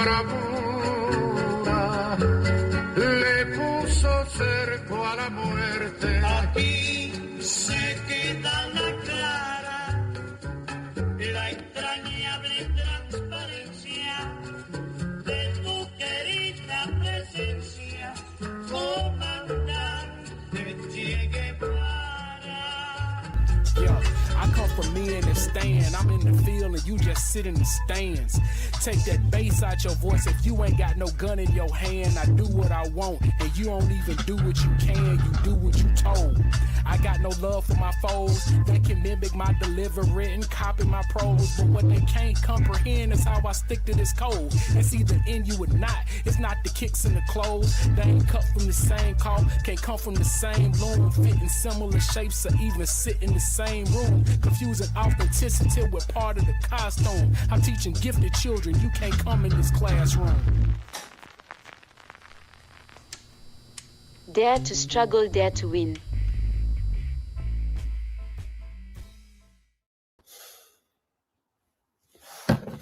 bravura le puso cerco a la muerte. Aquí se queda la clara, la entrañable transparencia de tu querida presencia, comandante Che Guevara. Yo, I come from me in the stand. I'm in the field and you just sit in the stands. Take that bass out your voice. If you ain't got no gun in your hand, I do what I want. And you don't even do what you can, you do what you told. I got no love for my foes that can mimic my delivery and copy my prose. But what they can't comprehend is how I stick to this code. It's either in you or not. It's not the kicks and the clothes. They ain't cut from the same cloth, can't come from the same loom. Fit in similar shapes or even sit in the same room. Confusing authenticity with part of the costume. I'm teaching gifted children, you can't come in this classroom. Dare to struggle, dare to win.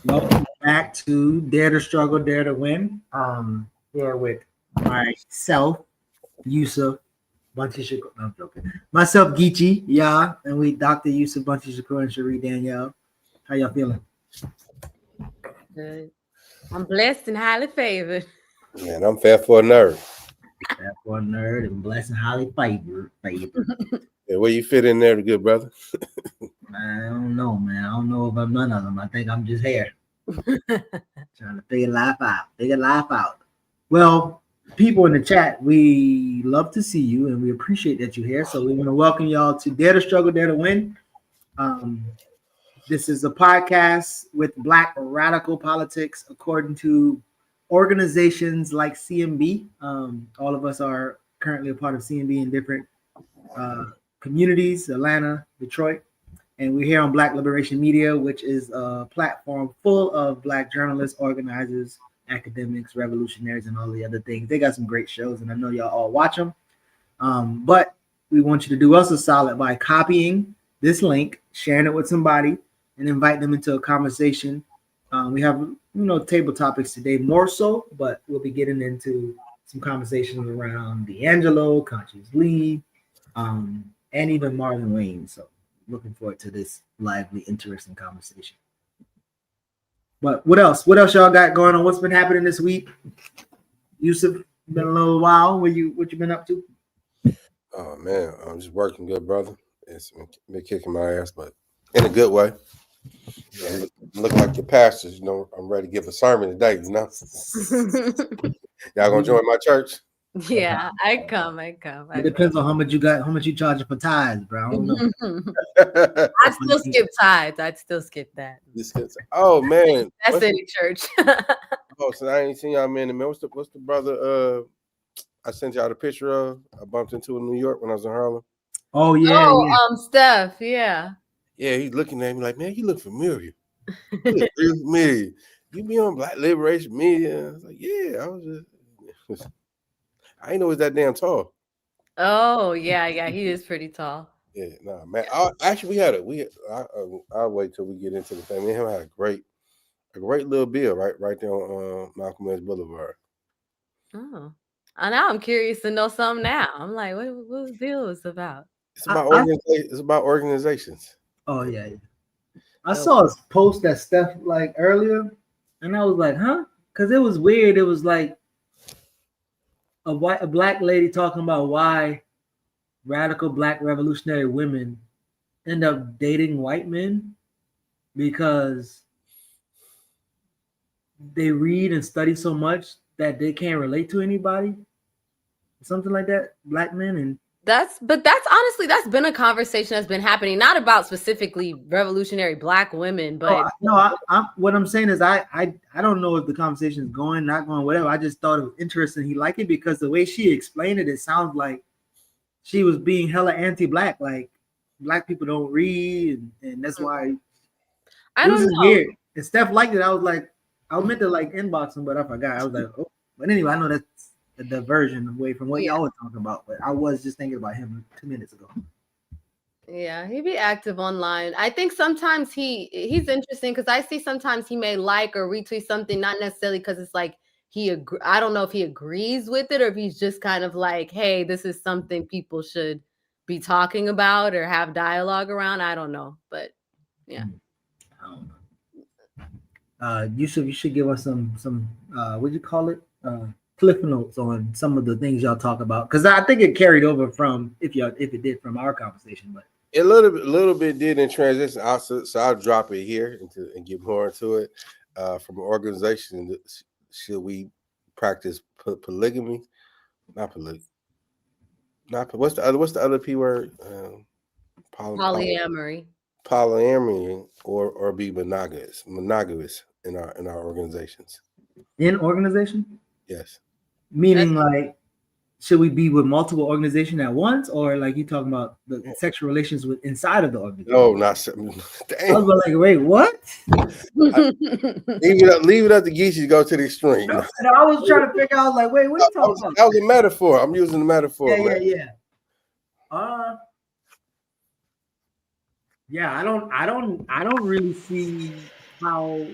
Welcome back to Dare to Struggle, Dare to Win. Here with myself, Yusef, Bunchy Shakur. No, I'm joking. Myself, Geechee, yeah, and we Dr. Yusef, Bunchy Shakur, and Cherie Danielle. How y'all feeling? Good. I'm blessed and highly favored. Man, I'm fat for a nerd. Fat for a nerd and blessed and highly favored. Yeah, where you fit in there, the good brother? I don't know, man. I don't know if I'm none of them. I think I'm just here. Trying to figure life out. Well, people in the chat, we love to see you and we appreciate that you're here. So we want to welcome y'all to Dare to Struggle, Dare to Win. This is a podcast with Black radical politics according to organizations like CMB. All of us are currently a part of CMB in different communities, Atlanta, Detroit. And we're here on Black Liberation Media, which is a platform full of Black journalists, organizers, academics, revolutionaries, and all the other things. They got some great shows, and I know y'all all watch them. But we want you to do us a solid by copying this link, sharing it with somebody, and invite them into a conversation. We have, table topics today more so, but we'll be getting into some conversations around D'Angelo, Conscious Lee, and even Marlon Wayne. So looking forward to this lively, interesting conversation. But what else? What else y'all got going on? What's been happening this week? Yusef, been a little while. What you been up to? Oh man, I'm just working good, brother. It's been kicking my ass, but in a good way. Yeah, look like your pastors, I'm ready to give a sermon today, Y'all gonna join my church? Yeah, I come. It depends on how much you charging for tithes, bro. I don't know. I'd still skip tithes. I'd still skip that. Oh man, that's any church. Oh, so I ain't seen y'all man. What's the brother? I sent y'all the picture of. I bumped into in New York when I was in Harlem. Oh yeah. Steph. Yeah. Yeah, he's looking at me like, man, you look familiar. You look real familiar. You be on Black Liberation Media. I was like, yeah, I was just. I didn't know he was that damn tall. Oh yeah, he is pretty tall. Yeah, nah, man. Actually, I'll wait till we get into the thing. Me and him had a great little bill right there on Malcolm X Boulevard. Oh, and now I'm curious to know something. Now I'm like, what the bill is about? It's about organizations. Oh yeah. I saw a post that Steph like earlier, and I was like, huh? Because it was weird. It was like a black lady talking about why radical Black revolutionary women end up dating white men because they read and study so much that they can't relate to anybody. Something like that. Black men and that's honestly been a conversation that's been happening, not about specifically revolutionary Black women, but what I'm saying is I don't know if the conversation is going, not going, whatever. I just thought it was interesting. He liked it because the way she explained it, it sounds like she was being hella anti-Black, like Black people don't read, and that's why. I don't know. Weird. And Steph liked it. I was like, I meant to like inbox him, but I forgot. I was like, oh, but anyway, I know that's a diversion away from what y'all were talking about, but I was just thinking about him 2 minutes ago. Yeah, he be active online. I think sometimes he's interesting because I see sometimes he may like or retweet something, not necessarily because it's like I don't know if he agrees with it or if he's just kind of like, hey, this is something people should be talking about or have dialogue around. I don't know, but yeah. Yusef, you should give us some what do you call it? Cliff notes on some of the things y'all talk about, because I think it carried over from if it did from our conversation, but a little bit did in transition. So I'll drop it here and get more into it. From an organization, should we practice polygamy? Not polygamy. Not what's the other P word? Polyamory. Polyamory or be monogamous in our organizations. in organization, Yes. meaning like, should we be with multiple organizations at once, or like you talking about the sexual relations with inside of the organization? No, not I was like, wait, what? leave it up to Geechee to go to the extreme. No, I was trying to figure out, like, wait, what are you talking about? That was a metaphor. I'm using the metaphor. Yeah. Yeah, I don't really see how.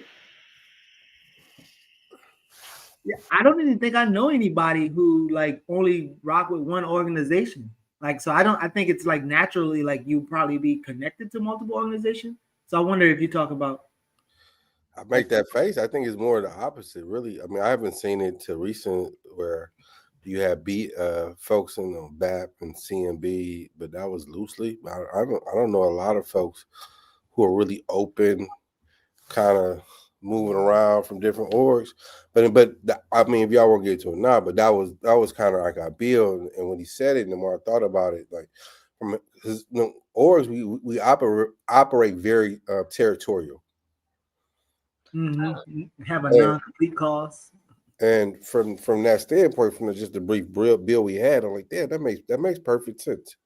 Yeah, I don't even think I know anybody who like only rock with one organization. Like, so I think it's like naturally like you probably be connected to multiple organizations. So I wonder if you talk about. I make that face. I think it's more the opposite, really. I mean, I haven't seen it to recent where you have focusing on BAP and CMB, but that was loosely. I don't know a lot of folks who are really open, kind of moving around from different orgs. But I mean, if y'all won't get to it now, but that was kind of like our bill. And when he said it, the more I thought about it, like from orgs, we operate very territorial. Mm-hmm. Have a non-complete cause. And from that standpoint, from just the brief bill we had, I'm like, yeah, that makes perfect sense.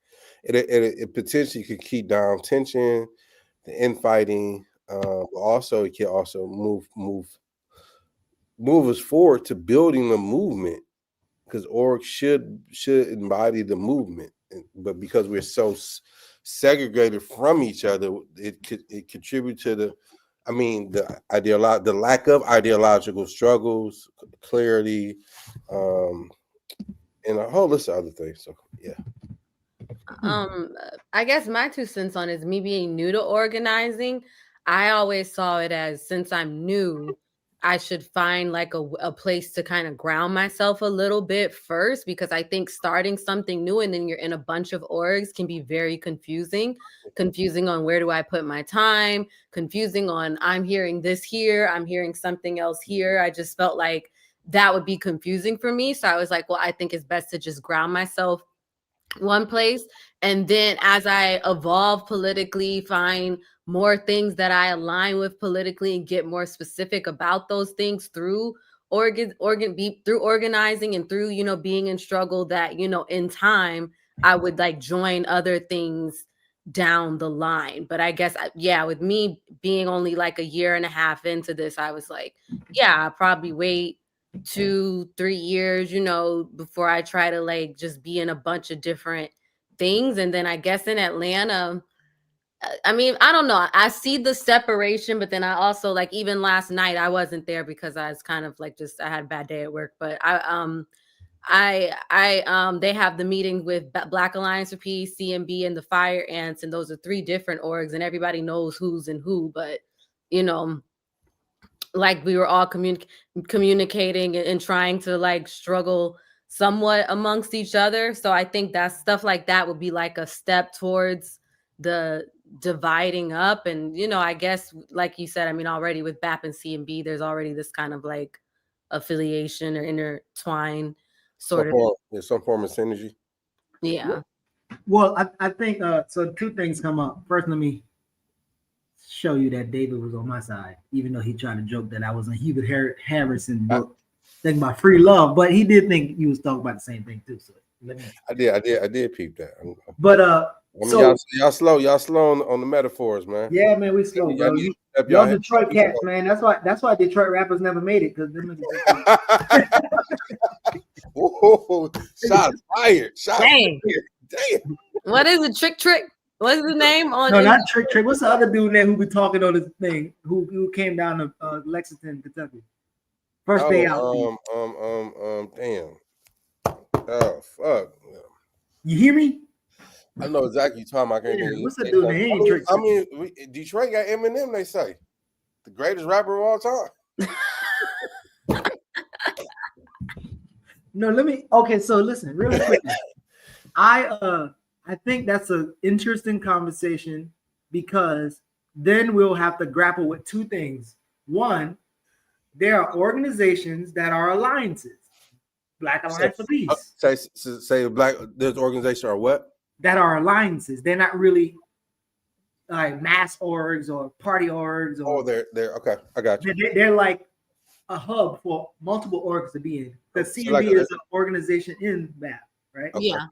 It potentially could keep down tension, the infighting. Also, it can also move us forward to building a movement, because orgs should embody the movement. But because we're so segregated from each other, it contributes to the lack of ideological struggles, clarity, and a whole list of other things. So yeah. I guess my 2 cents on is me being new to organizing. I always saw it as, since I'm new, I should find like a place to kind of ground myself a little bit first, because I think starting something new and then you're in a bunch of orgs can be very confusing on where do I put my time, confusing on I'm hearing this here, I'm hearing something else here. I just felt like that would be confusing for me. So I was like, well, I think it's best to just ground myself one place, and then as I evolve politically, find more things that I align with politically and get more specific about those things through through organizing and through being in struggle, that in time I would like join other things down the line. But I guess with me being only like a year and a half into this, I was like, I'll probably wait 2-3 years, before I try to like just be in a bunch of different things. And then I guess in Atlanta, I mean, I don't know, I see the separation, but then I also, like, even last night I wasn't there because I was kind of like I had a bad day at work, but they have the meeting with Black Alliance for Peace, CMB, and the Fire Ants, and those are 3 different orgs, and everybody knows who's and who, but like we were all communicating and trying to like struggle somewhat amongst each other. So I think that stuff like that would be like a step towards the dividing up. And I guess like you said, I mean, already with BAP and CMB, there's already this kind of like affiliation or intertwine some form of synergy. Yeah. Well, I think so 2 things come up. First, let me show you that David was on my side, even though he tried to joke that I was a Hubert Harrison book thinking about free love, but he did think you was talking about the same thing too. So I did peep that. But y'all slow on the metaphors, man. Yeah, man, we slow, bro. Y'all Detroit cats, man. That's why Detroit rappers never made it, because them shots fired. Shots Dang. fired. Damn. What is it? Trick? What's the name on? No, not Trick. What's the other dude name who be talking on this thing? Who came down to Lexington, Kentucky? First day out. Damn. Oh fuck. You hear me? I know exactly you're talking about. I can't think of What's the his dude name. name? He ain't Trick. I mean, Detroit got Eminem. They say the greatest rapper of all time. No, let me. Okay, so listen, really quickly. I think that's an interesting conversation because then we'll have to grapple with two things. One, there are organizations that are alliances. Black Alliance for Peace. Say black. There's organization or what? That are alliances. They're not really like mass orgs or party orgs. Or, they're okay. I got you. They're like a hub for multiple orgs to be in. Because CMB like is an organization in that, right? Okay. Yeah.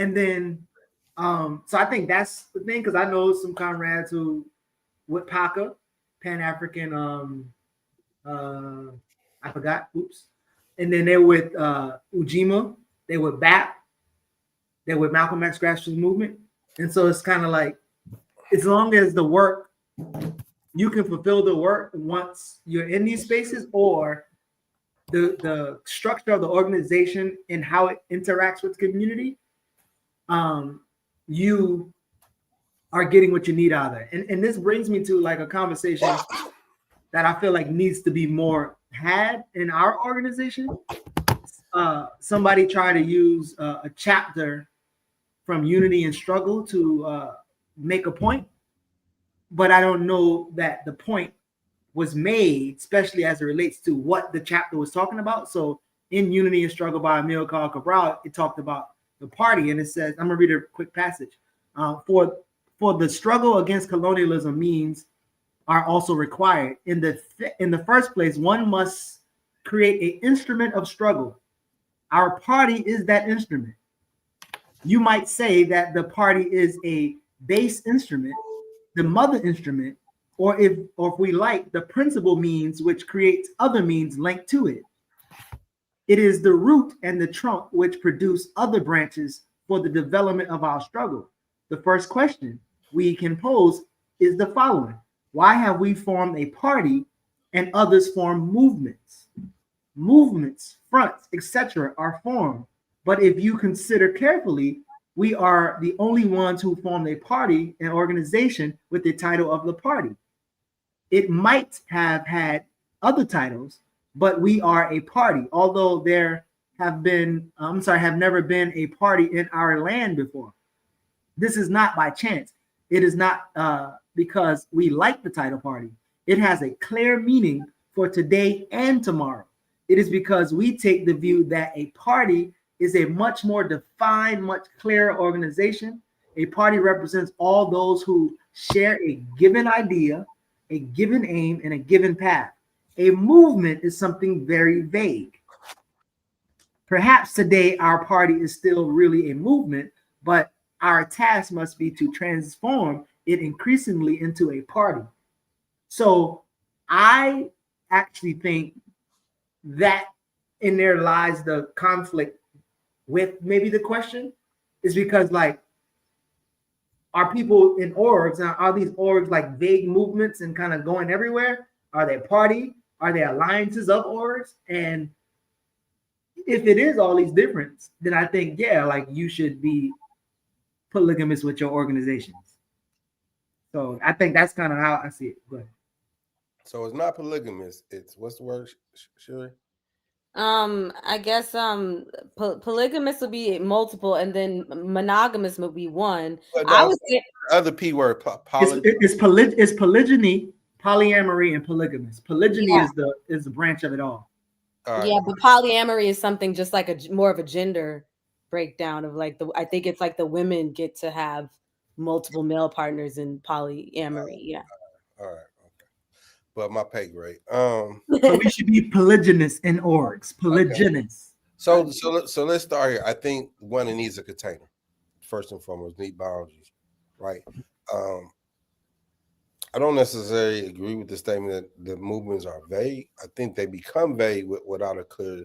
And then so I think that's the thing, because I know some comrades who with PACA, Pan-African I forgot, oops. And then they're with Ujima, they're with BAP, they're with Malcolm X Grassroots Movement. And so it's kind of like, as long as the work, you can fulfill the work once you're in these spaces, or the structure of the organization and how it interacts with the community, you are getting what you need out of it. And this brings me to like a conversation that I feel like needs to be more had in our organization. Somebody tried to use a chapter from Unity and Struggle to make a point, but I don't know that the point was made, especially as it relates to what the chapter was talking about. So in Unity and Struggle by Emil Carl Cabral, it talked about the party, and it says, I'm gonna read a quick passage. For the struggle against colonialism means are also required. In the first place, one must create an instrument of struggle. Our party is that instrument. You might say that the party is a base instrument, the mother instrument, or if we like, the principal means which creates other means linked to it. It is the root and the trunk which produce other branches for the development of our struggle. The first question we can pose is the following: why have we formed a party and others form movements? Movements, fronts, etc. are formed. But if you consider carefully, we are the only ones who formed a party, an organization with the title of the party. It might have had other titles, but we are a party, although there have never been a party in our land before. This is not by chance. It is not because we like the title party. It has a clear meaning for today and tomorrow. It is because we take the view that a party is a much more defined, much clearer organization. A party represents all those who share a given idea, a given aim, and a given path. A movement is something very vague. Perhaps today our party is still really a movement, but our task must be to transform it increasingly into a party. So I actually think that in there lies the conflict with maybe the question, is because like, are people in orgs, now are these orgs like vague movements and kind of going everywhere? Are they party? Are they alliances of orgs? And if it is all these different, then I think, yeah, like you should be polygamous with your organizations. So I think that's kind of how I see it. Go ahead. So it's not polygamous. It's, what's the word, Cherie? I guess polygamous would be multiple, and then monogamous would be one. No, I would say other P word. It's polygyny, polyamory, and polygamous. Polygyny is the branch of it all. Yeah, but polyamory is something just like a more of a gender breakdown of like I think it's like the women get to have multiple male partners in polyamory. Yeah. All right. But my pay grade. So we should be polygynous in orgs. Polygynous. Okay. So let's start here. I think one, it needs a container. First and foremost, need boundaries, right? I don't necessarily agree with the statement that the movements are vague. I think they become vague without a clear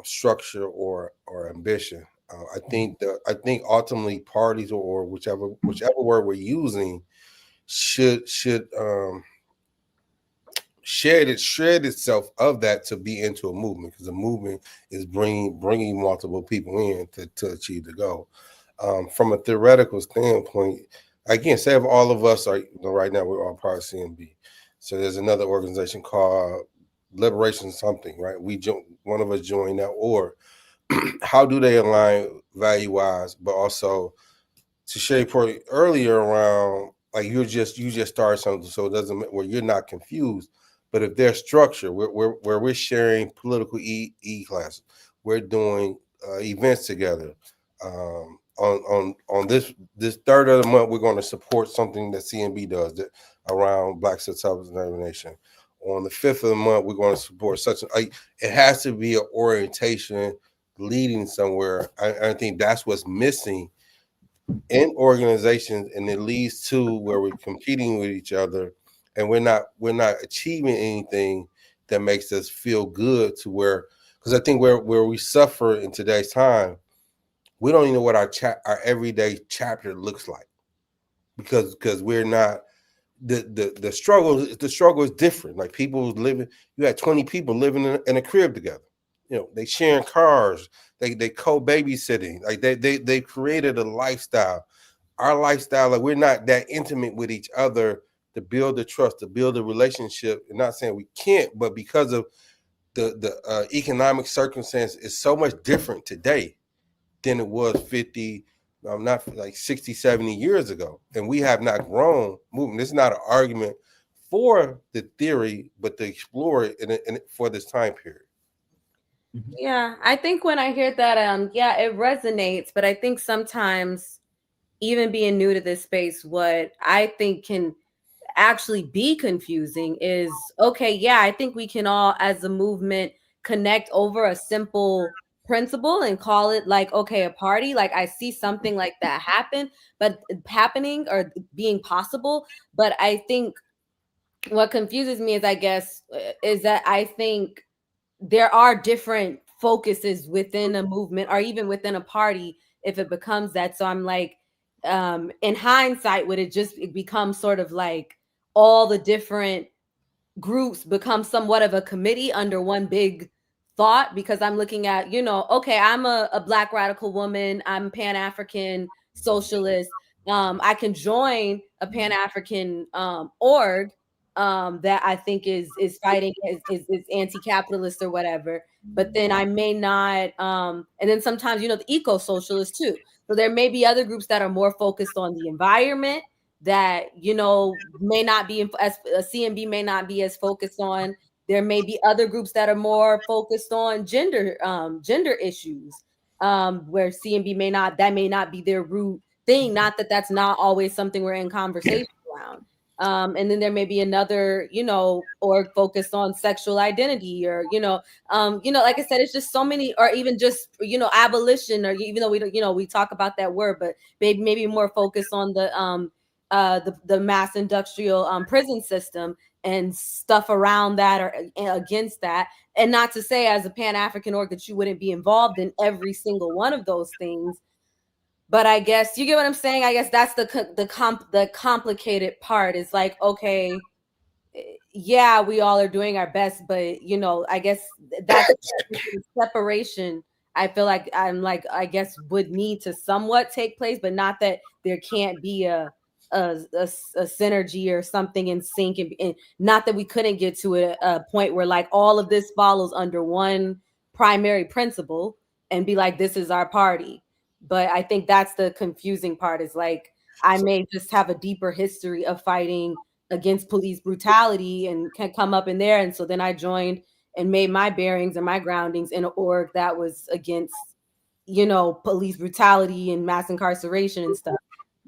structure or ambition. I think ultimately parties or whichever word we're using should shred itself of that to be into a movement, because the movement is bringing multiple people in to achieve the goal. From a theoretical standpoint, again, say if all of us are, right now we're all part of CNB. So there's another organization called Liberation something, right? One of us joined that, or how do they align value wise, but also to Cherie point earlier around, like you just started something, so it doesn't, where you're not confused. But if there's structure, where we're sharing political classes, we're doing events together. On this third of the month, we're going to support something that CNB does around Black self-determination. On the 5th of the month, we're going to support such it has to be an orientation leading somewhere. I think that's what's missing in organizations, and it leads to where we're competing with each other, and we're not achieving anything that makes us feel good, to where, because I think where we suffer in today's time, we don't even know what our everyday chapter looks like, because we're not the struggle is different. Like people living, you had 20 people living in a crib together. They sharing cars, they co-babysitting, like they created a lifestyle. Our lifestyle, like we're not that intimate with each other to build the trust, to build a relationship. And not saying we can't, but because of the economic circumstance is so much different today than it was 50, not like 60, 70 years ago. And we have not grown moving. This is not an argument for the theory, but to explore it for this time period. Yeah, I think when I hear that, yeah, it resonates. But I think sometimes, even being new to this space, what I think can actually be confusing is, okay, yeah, I think we can all, as a movement, connect over a simple principle and call it like, okay, a party. Like I see something like that happening or being possible. But I think what confuses me is, I guess, is that I think there are different focuses within a movement or even within a party if it becomes that. So I'm like, in hindsight, would it become sort of like all the different groups become somewhat of a committee under one big thought? Because I'm looking at, okay, I'm a Black radical woman, I'm Pan-African socialist. I can join a Pan-African org that I think is fighting, is anti-capitalist or whatever. But then I may not, and then sometimes, the eco-socialists too. So there may be other groups that are more focused on the environment, that may not be as CNB may not be as focused on. There may be other groups that are more focused on gender issues, where CNB may not be their root thing. Not that that's not always something we're in conversation around. And then there may be another, or focused on sexual identity, or like I said, it's just so many, or even just abolition, or even though we don't, we talk about that word, but maybe more focused on the mass industrial prison system and stuff around that, or against that. And not to say, as a Pan-African org, that you wouldn't be involved in every single one of those things. But I guess you get what I'm saying. I guess that's the complicated part. Is like, okay, yeah, we all are doing our best, but I guess that's separation. I feel like I guess would need to somewhat take place, but not that there can't be a synergy or something in sync, and not that we couldn't get to a point where like all of this follows under one primary principle and be like, this is our party. But I think that's the confusing part, is like, I may just have a deeper history of fighting against police brutality and can come up in there. And so then I joined and made my bearings and my groundings in an org that was against, police brutality and mass incarceration and stuff.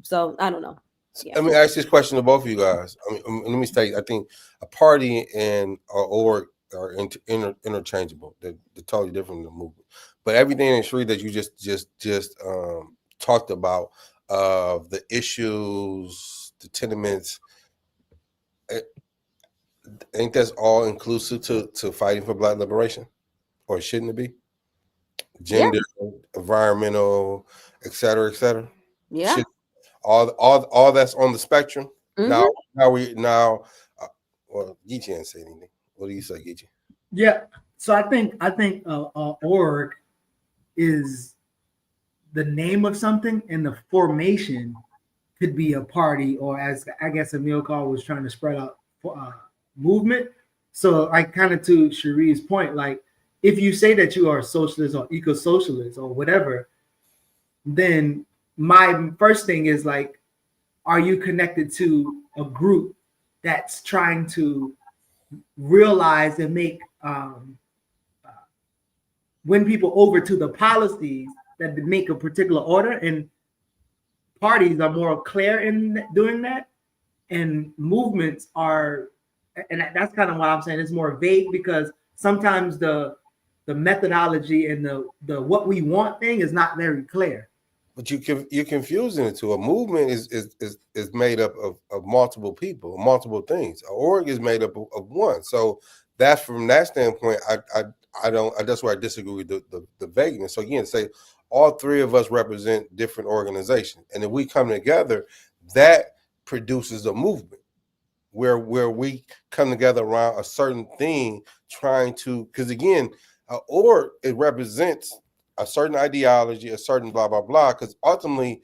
So I don't know. Yeah. Let me ask this question to both of you guys. Let me state, I think a party and an org are interchangeable. They're totally different than the movement. But everything in Cherie that you just talked about, the issues, the tenements, ain't that's all inclusive to fighting for Black liberation, or shouldn't it be? gender, environmental, et cetera, et cetera. Yeah. All that's on the spectrum. Mhm. Now, well, Geechee didn't say anything. What do you say, Geechee? Yeah. So I think org is the name of something, and the formation could be a party, or as I guess Emil Carr was trying to spread out movement. So, like, kind of to Cherie's point, like, if you say that you are a socialist or eco-socialist or whatever, then my first thing is like, are you connected to a group that's trying to realize and make win people over to the policies that make a particular order? And parties are more clear in doing that, and movements are, and that's kind of what I'm saying, it's more vague, because sometimes the methodology and the what we want thing is not very clear. But you're confusing it to a movement is made up of multiple people, multiple things. An org is made up of one. So that's from that standpoint. I don't. That's where I disagree with the vagueness. So again, say all three of us represent different organizations, and if we come together, that produces a movement where we come together around a certain thing, trying to, because again, or it represents a certain ideology, a certain blah blah blah. Because ultimately,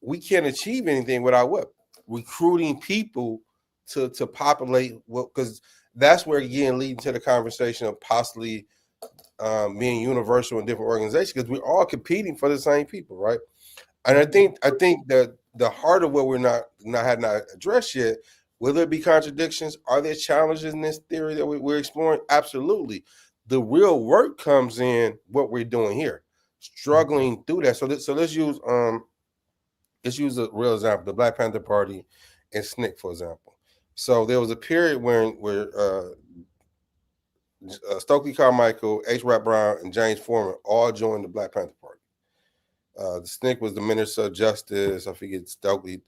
we can't achieve anything without what recruiting people to populate. What, because that's where again leading to the conversation of possibly being universal in different organizations, because we're all competing for the same people, right? And I think that the heart of what we're not addressed yet, will there be contradictions? Are there challenges in this theory that we're exploring? Absolutely. The real work comes in what we're doing here, struggling through that. So let's use a real example: the Black Panther Party and SNCC, for example. So there was a period where Stokely Carmichael, H. Rap Brown, and James Foreman all joined the Black Panther Party. The SNCC was the Minister of Justice. I forget Stokely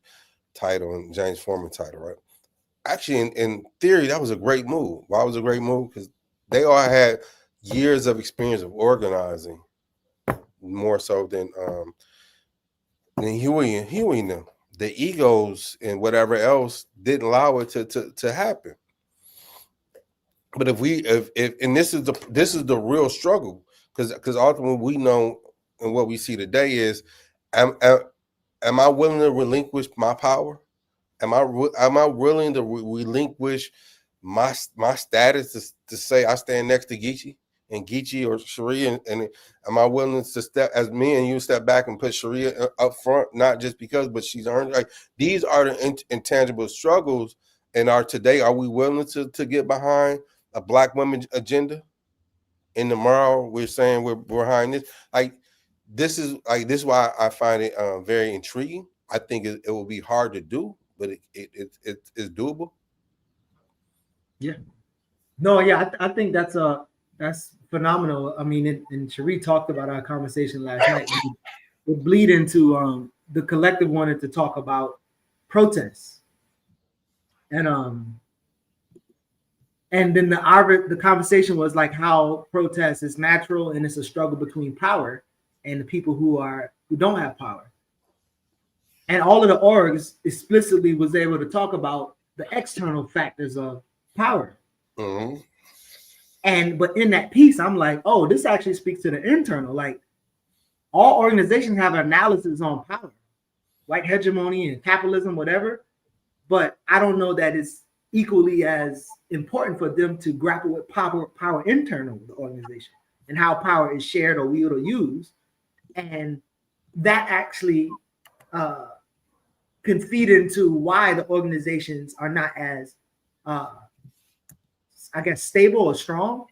title and James Foreman title, right? Actually, in theory, that was a great move. Why was it a great move? Because they all had years of experience of organizing, more so than Huey and them. The egos and whatever else didn't allow it to happen. But if and this is the real struggle, because ultimately we know, and what we see today is, am I willing to relinquish my power? Am I willing to relinquish my status to say I stand next to Geechee and Geechee or Cherie, and am I willing to step, as me and you, step back and put Cherie up front, not just because, but she's earned, like, these are the intangible struggles in our today. Are we willing to get behind a Black women agenda? And tomorrow we're saying we're behind this. This is why I find it very intriguing. I think it will be hard to do, but it's doable. Yeah. No, yeah, I think that's phenomenal. I mean, and Cherie talked about our conversation last night. It bleed into the collective wanted to talk about protests, and then the conversation was like how protest is natural and it's a struggle between power and the people who don't have power. And all of the orgs explicitly was able to talk about the external factors of power. Mm-hmm. But in that piece, I'm like, oh, this actually speaks to the internal. Like, all organizations have analysis on power, white hegemony and capitalism, whatever. But I don't know that it's equally as important for them to grapple with power internal to the organization and how power is shared or wielded or used. And that actually can feed into why the organizations are not as, I guess, stable or strong.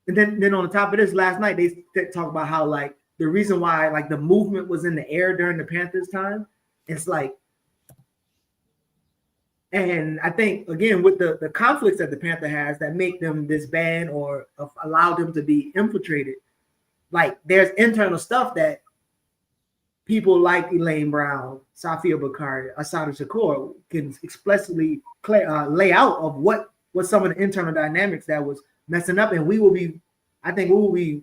And then on the top of this, last night they talked about how, like, the reason why, like, the movement was in the air during the Panthers' time. It's like, and I think, again, with the conflicts that the Panther has that make them disband or allow them to be infiltrated, like, there's internal stuff that people like Elaine Brown, Safia Bakari, Assata Shakur can explicitly lay out of what some of the internal dynamics that was messing up. And I think we will be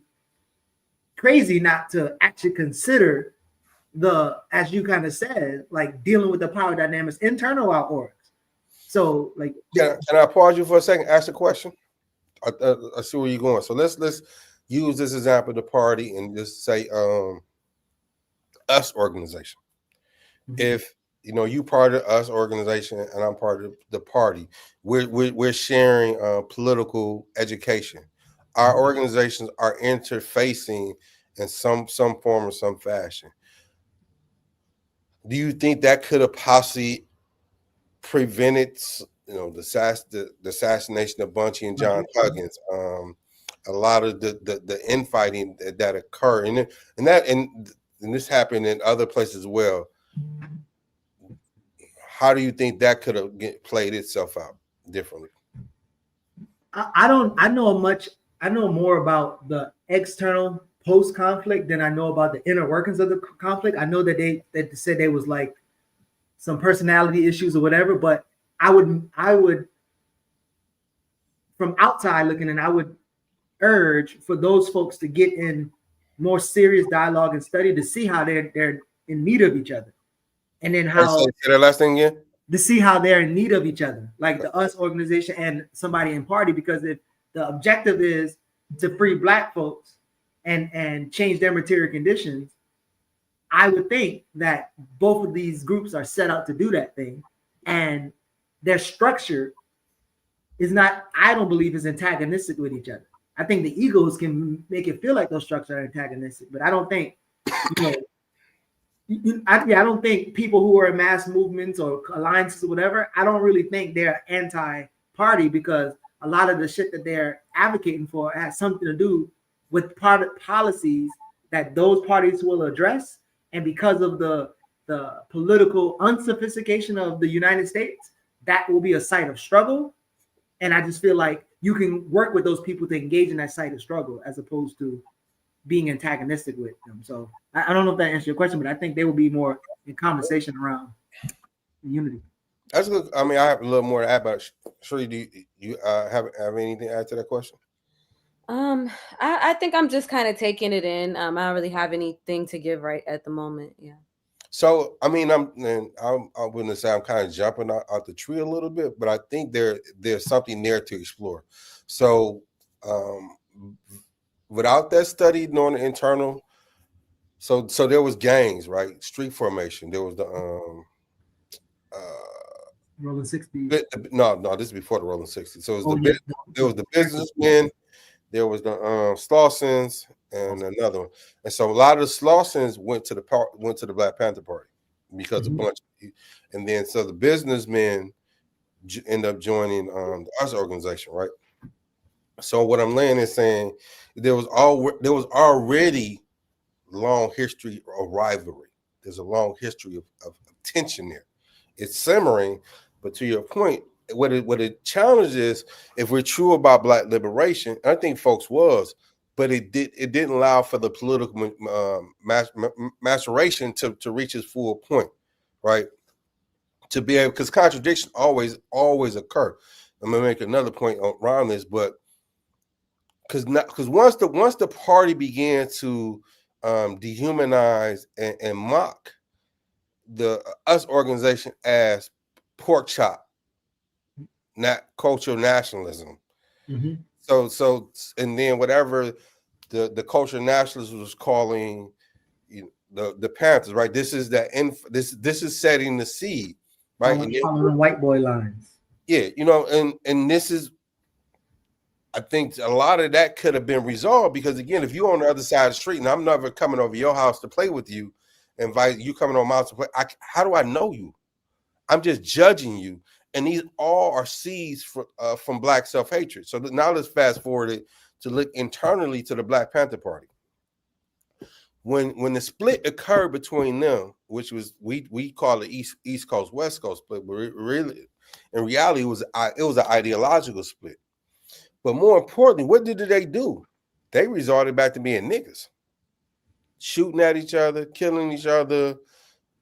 crazy not to actually consider as you kind of said, like dealing with the power dynamics internal our orgs. So like, yeah, can I pause you for a second? Ask a question. I see where you're going. So let's use this example of the party and just say us organization. Mhm. If you part of us organization and I'm part of the party, we're sharing political education. Our organizations are interfacing in some form or some fashion. Do you think that could have possibly prevented the assassination of Bunchy and John Huggins, a lot of the infighting that occurred, and this happened in other places as well? How do you think that could have played itself out differently? I don't. I know more about the external post conflict than I know about the inner workings of the conflict. I know that they said there was like some personality issues or whatever, but I would from outside looking in, I would urge for those folks to get in more serious dialogue and study to see how they're in need of each other, and then how Say that last thing again. To see how they're in need of each other, like the us organization and somebody in party. Because if the objective is to free Black folks and change their material conditions, I would think that both of these groups are set out to do that thing, and their structure is not, I don't believe, is antagonistic with each other. I think the egos can make it feel like those structures are antagonistic, but I don't think, I don't think people who are in mass movements or alliances or whatever, I don't really think they're anti-party, because a lot of the shit that they're advocating for has something to do with policies that those parties will address. And because of the political unsophistication of the United States, that will be a site of struggle. And I just feel like you can work with those people to engage in that site of struggle as opposed to being antagonistic with them. So I don't know if that answers your question, but I think they will be more in conversation around unity. That's good. I mean, I have a little more to add, but Cherie, do you have anything to add to that question? I think I'm just kind of taking it in. I don't really have anything to give right at the moment. Yeah. So, I mean, I wouldn't say I'm kind of jumping out the tree a little bit, but I think there's something there to explore. So, without that study, knowing the internal, so there was gangs, right? Street formation. There was the Rolling 60s. No, this is before the Rolling 60s. So it was there was the businessmen, there was the Slausons, and another one. And so a lot of the Slausons went to the Black Panther Party because of Bunchy. And then so the businessmen end up joining the US organization, right? So what I'm laying is saying there was already long history of rivalry. There's a long history of tension there. It's simmering, but to your point, what it challenges, if we're true about Black liberation, I think folks was, but it didn't allow for the political maceration to reach its full point, right? To be able, because contradiction always occur. I'm gonna make another point around this, but because once the party began to dehumanize and mock the us organization as pork chop, not cultural nationalism. Mm-hmm. So and then whatever the cultural nationalists was calling the Panthers, right? This is this is setting the seed, right? Following white boy lines. Yeah, and this is, I think a lot of that could have been resolved, because again, if you're on the other side of the street and I'm never coming over your house to play with you, invite you coming on my house to play, how do I know you? I'm just judging you. And these all are seeds from Black self-hatred. So now let's fast forward it to look internally to the Black Panther Party. When the split occurred between them, which was we call it East Coast, West Coast split, but really, in reality, it was an ideological split. But more importantly, what did they do? They resorted back to being niggas, shooting at each other, killing each other.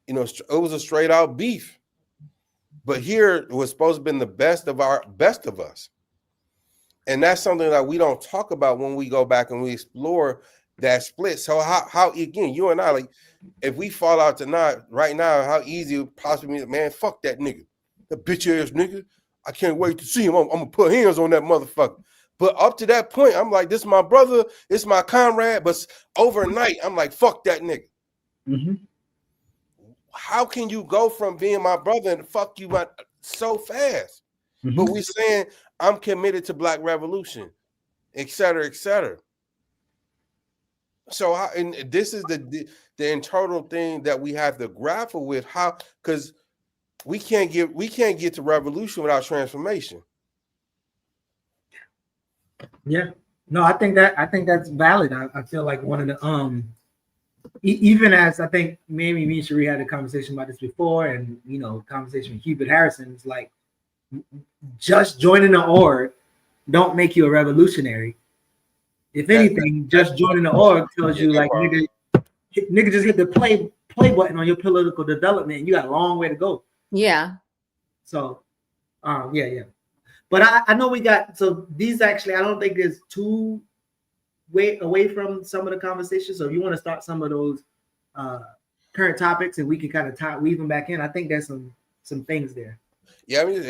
It was a straight out beef. But here it was supposed to have been the best of us. And that's something that we don't talk about when we go back and we explore that split. So how again, you and I, like, if we fall out tonight, right now, how easy it would possibly be, man, fuck that nigga, that bitch ass nigga. I can't wait to see him. I'm gonna put hands on that motherfucker. But up to that point, I'm like, this is my brother, this is my comrade. But overnight, I'm like, fuck that nigga. Mm-hmm. How can you go from being my brother and fuck you out so fast? Mm-hmm. But we're saying I'm committed to Black Revolution, et cetera, et cetera. So and this is the internal thing that we have to grapple with. How, because we can't get to revolution without transformation. Yeah, no, I think that's valid. I feel like one of the even as I think maybe me and Cherie had a conversation about this before, and conversation with Hubert Harrison is like, just joining the org don't make you a revolutionary. If anything, just joining the org tells you like, nigga, just hit the play button on your political development, and you got a long way to go. Yeah. So, yeah. But I know we got, so these actually, I don't think there's too way away from some of the conversations. So if you want to start some of those current topics and we can kind of weave them back in, I think there's some things there. Yeah, I mean,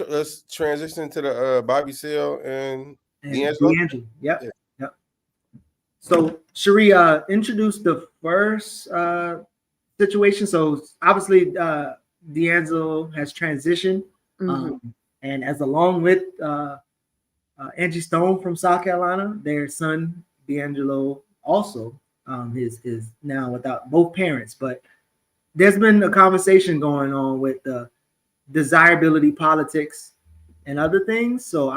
let's transition to the Bobby Seale and D'Angelo. Yep. So Cherie, introduce the first situation. So obviously D'Angelo has transitioned, and as along with Angie Stone from South Carolina, their son D'Angelo also is now without both parents. But there's been a conversation going on with desirability politics and other things. So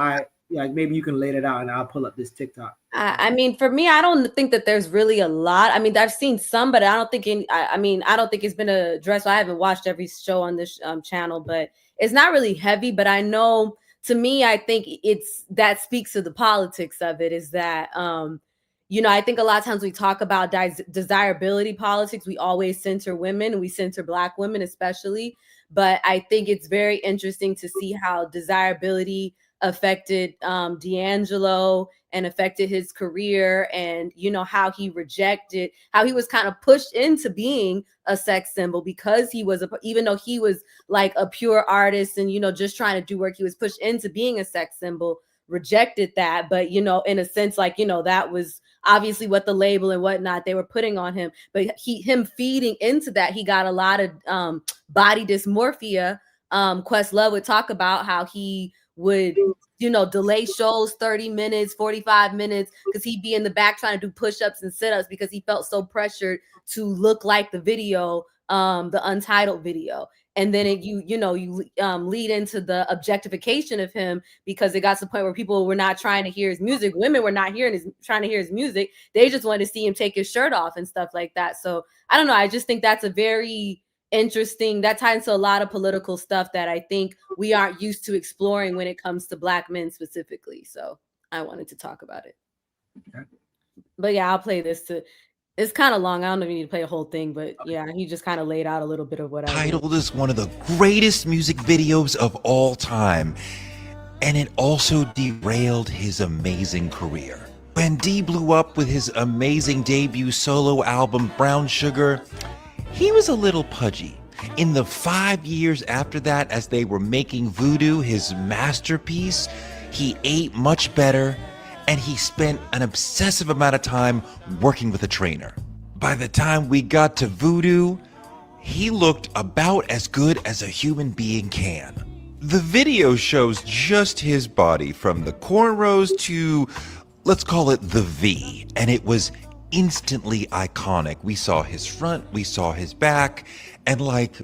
maybe you can lay it out and I'll pull up this TikTok. I mean, for me, I don't think that there's really a lot. I mean, I've seen some, but I don't think I don't think it's been addressed. I haven't watched every show on this channel, but it's not really heavy. But I know, to me, I think that speaks to the politics of it, is that, I think a lot of times we talk about desirability politics, we always center women, and we center Black women especially. But I think it's very interesting to see how desirability affected D'Angelo and affected his career, and how he was kind of pushed into being a sex symbol because he was even though he was like a pure artist and just trying to do work, he was pushed into being a sex symbol, rejected that, but in a sense, like that was obviously what the label and whatnot they were putting on him. But him feeding into that, he got a lot of body dysmorphia. Questlove would talk about how he would delay shows 30 minutes, 45 minutes, because he'd be in the back trying to do push-ups and sit-ups because he felt so pressured to look like the video, the Untitled video. And then you lead into the objectification of him, because it got to the point where people were not trying to hear his music. Women were not trying to hear his music. They just wanted to see him take his shirt off and stuff like that. So I don't know. I just think that's a very interesting, that ties into a lot of political stuff that I think we aren't used to exploring when it comes to Black men specifically. So I wanted to talk about it. Okay. But yeah, I'll play this it's kind of long. I don't know if you need to play a whole thing, but yeah, he just kind of laid out a little bit of what Titled is one of the greatest music videos of all time, and it also derailed his amazing career. When D blew up with his amazing debut solo album Brown Sugar, he was a little pudgy. In the 5 years after that, as they were making Voodoo his masterpiece, he ate much better, and he spent an obsessive amount of time working with a trainer. By the time we got to Voodoo, he looked about as good as a human being can. The video shows just his body from the cornrows to, let's call it the V, and it was instantly iconic. We saw his front, we saw his back, and like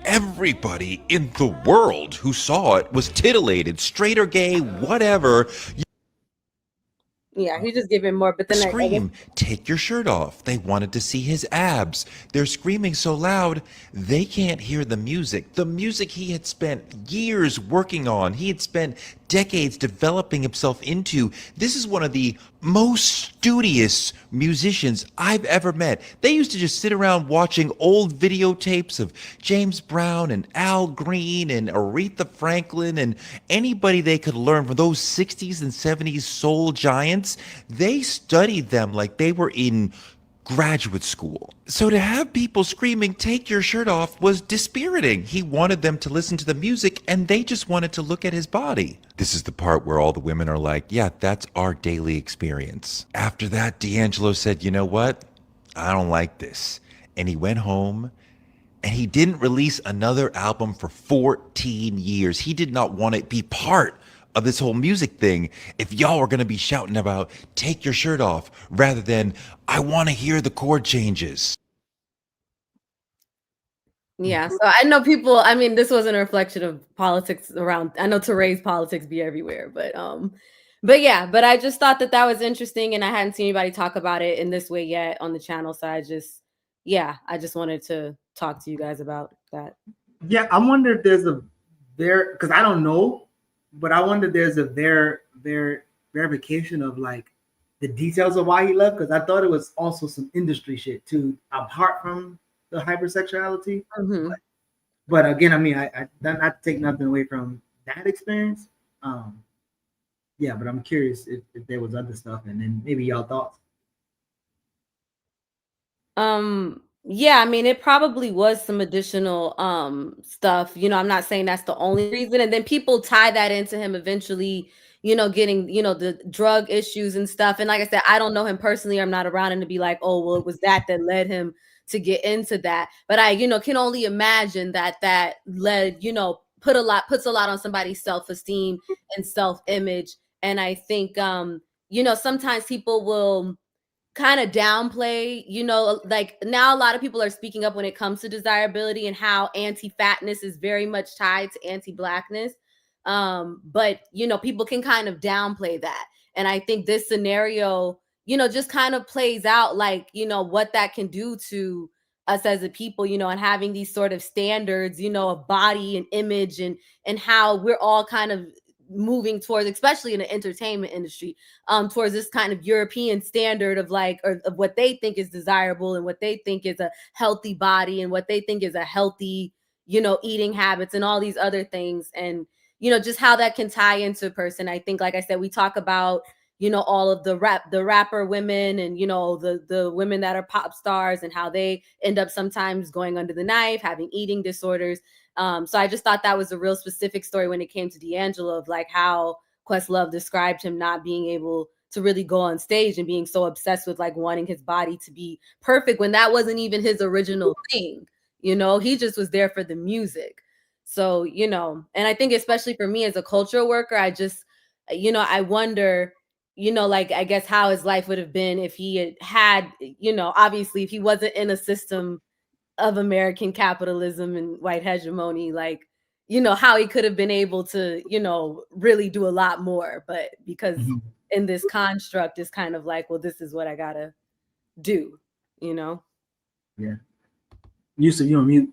everybody in the world who saw it was titillated, straight or gay, whatever. Yeah, he just giving more, but then scream, take your shirt off. They wanted to see his abs. They're screaming so loud, they can't hear the music. The music he had spent years working on. He had spent decades developing himself into. This is one of the most studious musicians I've ever met. They used to just sit around watching old videotapes of James Brown and Al Green and Aretha Franklin and anybody they could learn from those 60s and 70s soul giants. They studied them like they were in graduate school. So to have people screaming, "Take your shirt off," was dispiriting. He wanted them to listen to the music and they just wanted to look at his body. This is the part where all the women are like, yeah, that's our daily experience. After that, D'Angelo said, you know what? I don't like this. And he went home and he didn't release another album for 14 years. He did not want to be part of this whole music thing if y'all were going to be shouting about "take your shirt off" rather than "I want to hear the chord changes." Yeah, so I know people, I mean, this wasn't a reflection of politics around, I know Teray's politics be everywhere, but yeah, but I just thought that was interesting and I hadn't seen anybody talk about it in this way yet on the channel, so I just wanted to talk to you guys about that. Yeah, I wonder if there's because I don't know, but I wonder if there's a verification of like the details of why he left, because I thought it was also some industry shit too, apart from the hypersexuality. Mm-hmm. But again, I mean, I not to take nothing away from that experience. Yeah, but I'm curious if there was other stuff, and then maybe y'all thoughts. Yeah, I mean, it probably was some additional stuff. You know, I'm not saying that's the only reason. And then people tie that into him eventually, you know, getting, you know, the drug issues and stuff. And like I said, I don't know him personally. I'm not around him to be like, oh, well, it was that led him to get into that. But I, you know, can only imagine that led, you know, puts a lot on somebody's self-esteem and self-image. And I think you know, sometimes people will kind of downplay, you know, like now a lot of people are speaking up when it comes to desirability and how anti-fatness is very much tied to anti-blackness. But you know, people can kind of downplay that. And I think this scenario, you know, just kind of plays out like, you know, what that can do to us as a people, you know, and having these sort of standards, you know, of body and image and how we're all kind of moving towards, especially in the entertainment industry, towards this kind of European standard of like, or of what they think is desirable and what they think is a healthy body and what they think is a healthy, you know, eating habits and all these other things. And, you know, just how that can tie into a person. I think, like I said, we talk about, you know, all of the rapper women and, you know, the women that are pop stars and how they end up sometimes going under the knife, having eating disorders. So I just thought that was a real specific story when it came to D'Angelo of like how Questlove described him not being able to really go on stage and being so obsessed with like wanting his body to be perfect when that wasn't even his original thing. You know, he just was there for the music. So, you know, and I think especially for me as a cultural worker, I just, you know, I wonder, you know, like, I guess how his life would have been if he had, you know, obviously if he wasn't in a system of American capitalism and white hegemony, like, you know, how he could have been able to, you know, really do a lot more. But because in this construct, it's kind of like, well, this is what I gotta do, you know? Yeah. Yusef, you on mute.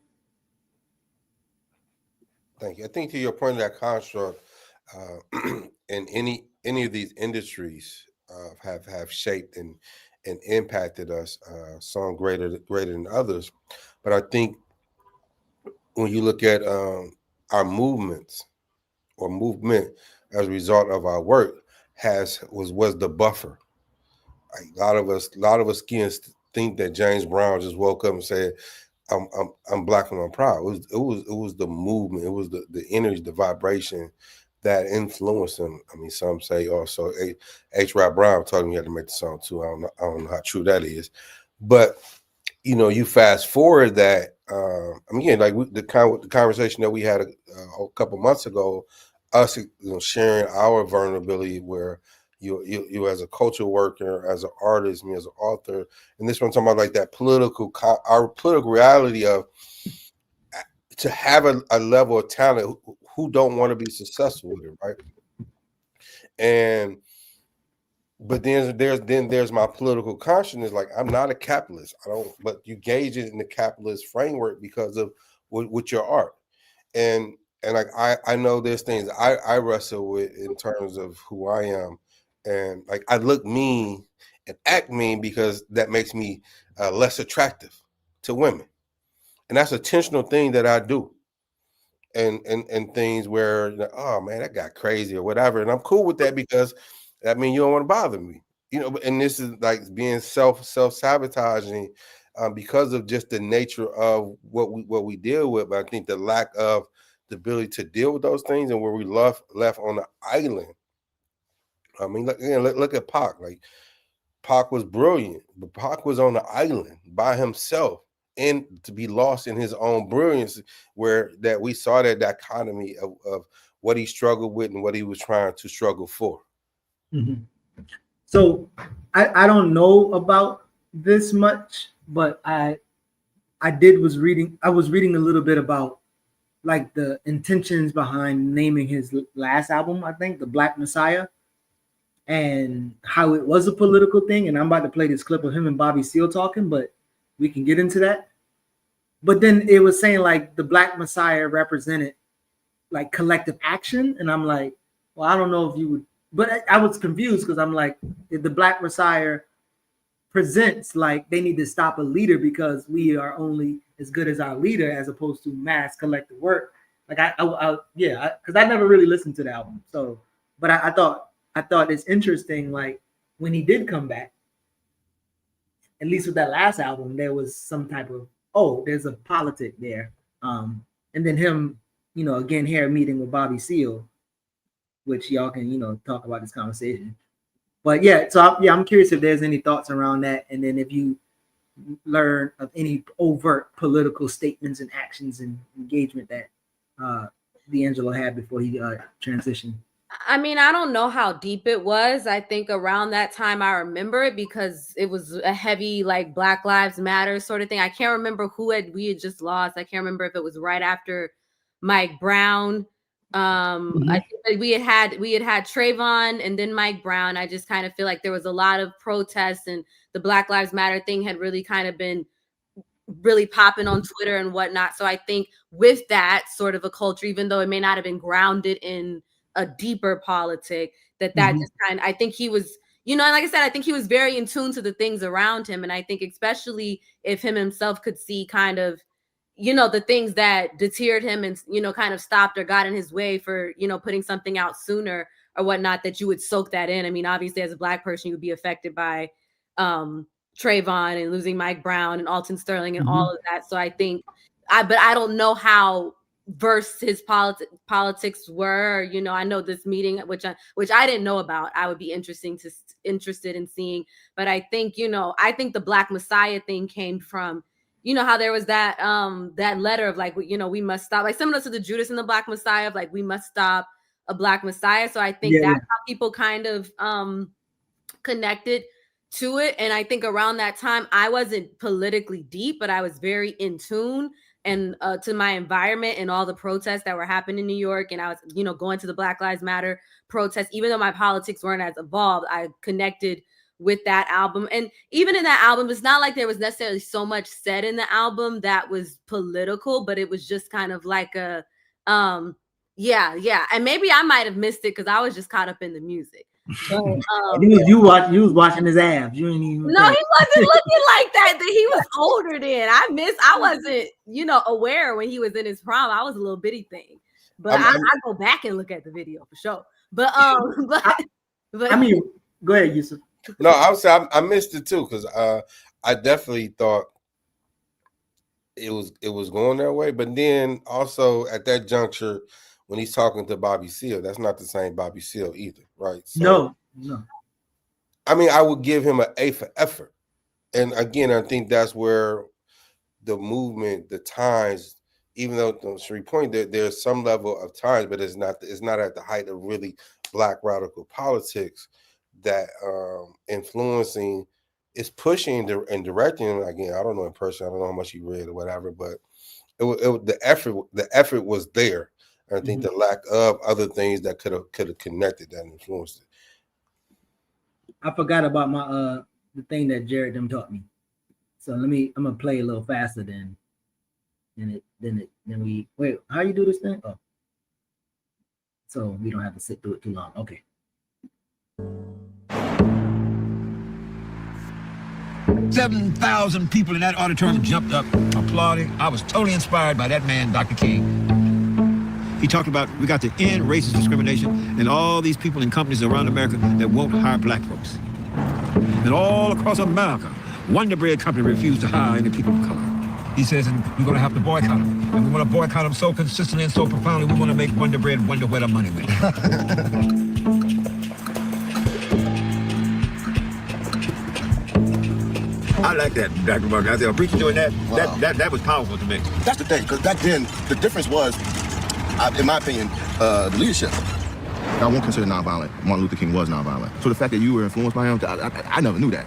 Thank you. I think to your point of that construct, in any of these industries have shaped and impacted us, some greater than others. But I think when you look at our movements or movement as a result of our work was the buffer. Like a lot of us kids think that James Brown just woke up and said, I'm black and I'm proud. It was the movement, it was the energy, the vibration that influenced him. I mean, some say also H. Rap Brown told him he had to make the song too. I don't know how true that is, but you know, you fast forward that. I mean, again, like the conversation that we had a couple months ago, us, you know, sharing our vulnerability, where you as a cultural worker, as an artist, me as an author, and this one talking about like that our political reality of to have a level of talent who don't want to be successful with it, right? And but then there's my political consciousness. Like, I'm not a capitalist. I don't, but you gauge it in the capitalist framework because of with your art. And And like I know there's things I wrestle with in terms of who I am, and like I look mean and act mean because that makes me less attractive to women, and that's an intentional thing that I do. And things where, oh man, that got crazy or whatever, and I'm cool with that because that means you don't want to bother me, And this is like being self sabotaging because of just the nature of what we deal with. But I think the lack of the ability to deal with those things, and where we left on the island. I mean, look at Pac. Like Pac was brilliant, but Pac was on the island by himself, and to be lost in his own brilliance, where that we saw that dichotomy of what he struggled with and what he was trying to struggle for. Mm-hmm. So I don't know about this much, but I was reading a little bit about like the intentions behind naming his last album, I think, The Black Messiah, and how it was a political thing. And I'm about to play this clip of him and Bobby Seale talking, but we can get into that. But then it was saying like the Black Messiah represented like collective action. And I'm like, well, I don't know if you would, but I was confused because I'm like, the Black Messiah presents like they need to stop a leader because we are only as good as our leader, as opposed to mass collective work. Like because I never really listened to the album. So, but I thought it's interesting. Like when he did come back, at least with that last album, there was some type of, there's a politic there. And then him, again here meeting with Bobby Seale, which y'all can, talk about this conversation. But yeah, so I'm curious if there's any thoughts around that, and then if you learn of any overt political statements and actions and engagement that D'Angelo had before he transitioned. I mean, I don't know how deep it was. I think around that time I remember it because it was a heavy like Black Lives Matter sort of thing. I can't remember we had just lost. I can't remember if it was right after Mike Brown. I think that we had Trayvon and then Mike Brown. I just kind of feel like there was a lot of protests, and the Black Lives Matter thing had really kind of been really popping on Twitter and whatnot. So I think with that sort of a culture, even though it may not have been grounded in a deeper politic, that just kind of, I think he was, like I said, I think he was very in tune to the things around him. And I think especially if him himself could see kind of, the things that deterred him and, kind of stopped or got in his way for, putting something out sooner or whatnot, that you would soak that in. I mean, obviously as a Black person, you would be affected by Trayvon and losing Mike Brown and Alton Sterling and all of that. So I think, but I don't know how versed his politics were. I know this meeting, which I didn't know about, I would be interested in seeing. But I think, the Black Messiah thing came from, how there was that that letter of like, we must stop, like similar to the Judas and the Black Messiah of like, we must stop a Black Messiah. So I think that's how people kind of connected to it. And I think around that time, I wasn't politically deep, but I was very in tune and to my environment and all the protests that were happening in New York. And I was, going to the Black Lives Matter protests, even though my politics weren't as evolved, I connected with that album. And even in that album, it's not like there was necessarily so much said in the album that was political, but it was just kind of like a, yeah. And maybe I might have missed it because I was just caught up in the music. So, you was watching his abs. You ain't even. No, he wasn't looking like that. That he was older then. I wasn't, aware when he was in his prime. I was a little bitty thing, but I go back and look at the video for sure. But but I mean, go ahead, Yusef. No, I missed it too because I definitely thought it was going that way. But then also at that juncture, when he's talking to Bobby Seale, that's not the same Bobby Seale either, right? So, no. I mean, I would give him an A for effort. And again, I think that's where the movement, the times, even though Cherie pointed that there's some level of times, but it's not at the height of really Black radical politics that influencing is pushing and directing. Again, I don't know in person, I don't know how much you read or whatever, but the effort was there. I think the lack of other things that could have connected that influenced it. I forgot about my the thing that Jared them taught me. So I'm gonna play a little faster than we wait. How you do this thing? Oh, so we don't have to sit through it too long. Okay. 7,000 people in that auditorium jumped up, applauding. I was totally inspired by that man, Dr. King. He talked about we got to end racist discrimination and all these people in companies around America that won't hire black folks. And all across America, Wonder Bread Company refused to hire any people of color. He says, and we're going to have to boycott them. And we want to boycott them so consistently and so profoundly, we want to make Wonder Bread wonder where the money went. I like that, Dr. Martin. I said, a preacher doing that, wow. that was powerful to me. That's the thing, because back then, the difference was, in my opinion, the leadership. I won't consider nonviolent. Martin Luther King was nonviolent. So the fact that you were influenced by him, I never knew that.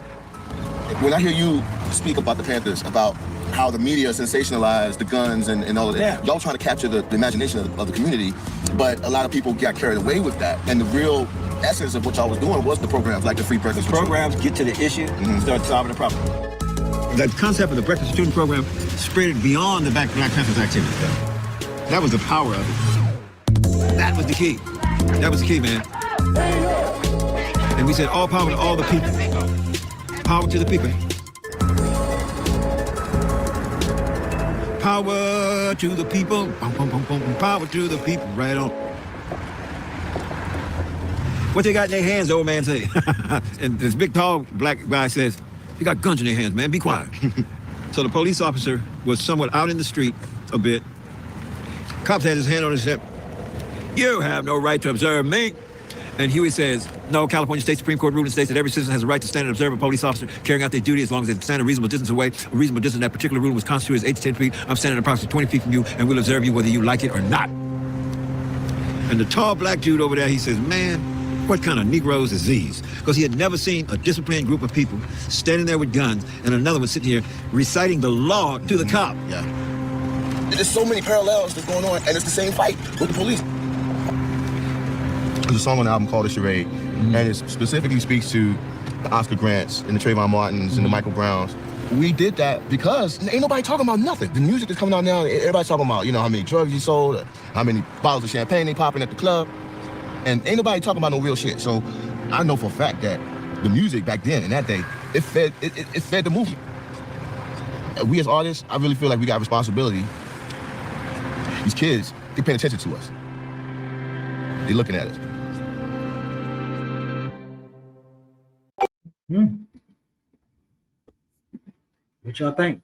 When I hear you speak about the Panthers, about how the media sensationalized the guns and all of that, y'all trying to capture the imagination of the community, but a lot of people got carried away with that. And the real essence of what y'all was doing was the programs like the Free Breakfast for Programs get to the issue, start solving the problem. The concept of the Breakfast for Children program spread beyond the Black Panthers activity. That was the power of it. That was the key. That was the key, man. And we said all power to all the people. Power to the people. Power to the people. Boom, boom, boom, boom. Power to the people. Right on. What they got in their hands, the old man say. And this big, tall, black guy says, you got guns in your hands, man. Be quiet. So the police officer was somewhat out in the street a bit. Cops had his hand on his hip. You have no right to observe me. And Huey says, no, California State Supreme Court ruling states that every citizen has a right to stand and observe a police officer carrying out their duty as long as they stand a reasonable distance away. A reasonable distance in that particular ruling was constituted as 8 to 10 feet. I'm standing approximately 20 feet from you, and we'll observe you whether you like it or not. And the tall black dude over there, he says, man, what kind of Negroes is these? Because he had never seen a disciplined group of people standing there with guns and another one sitting here reciting the law to the cop. Yeah. There's so many parallels that's going on, and it's the same fight with the police. There's a song on the album called The Charade, and it specifically speaks to the Oscar Grants and the Trayvon Martins and the Michael Browns. We did that because ain't nobody talking about nothing. The music that's coming out now, everybody's talking about, how many drugs you sold, how many bottles of champagne they popping at the club, and ain't nobody talking about no real shit. So I know for a fact that the music back then, in that day, it fed the movement. We as artists, I really feel like we got a responsibility. These kids, they paying attention to us. They looking at us. What y'all think?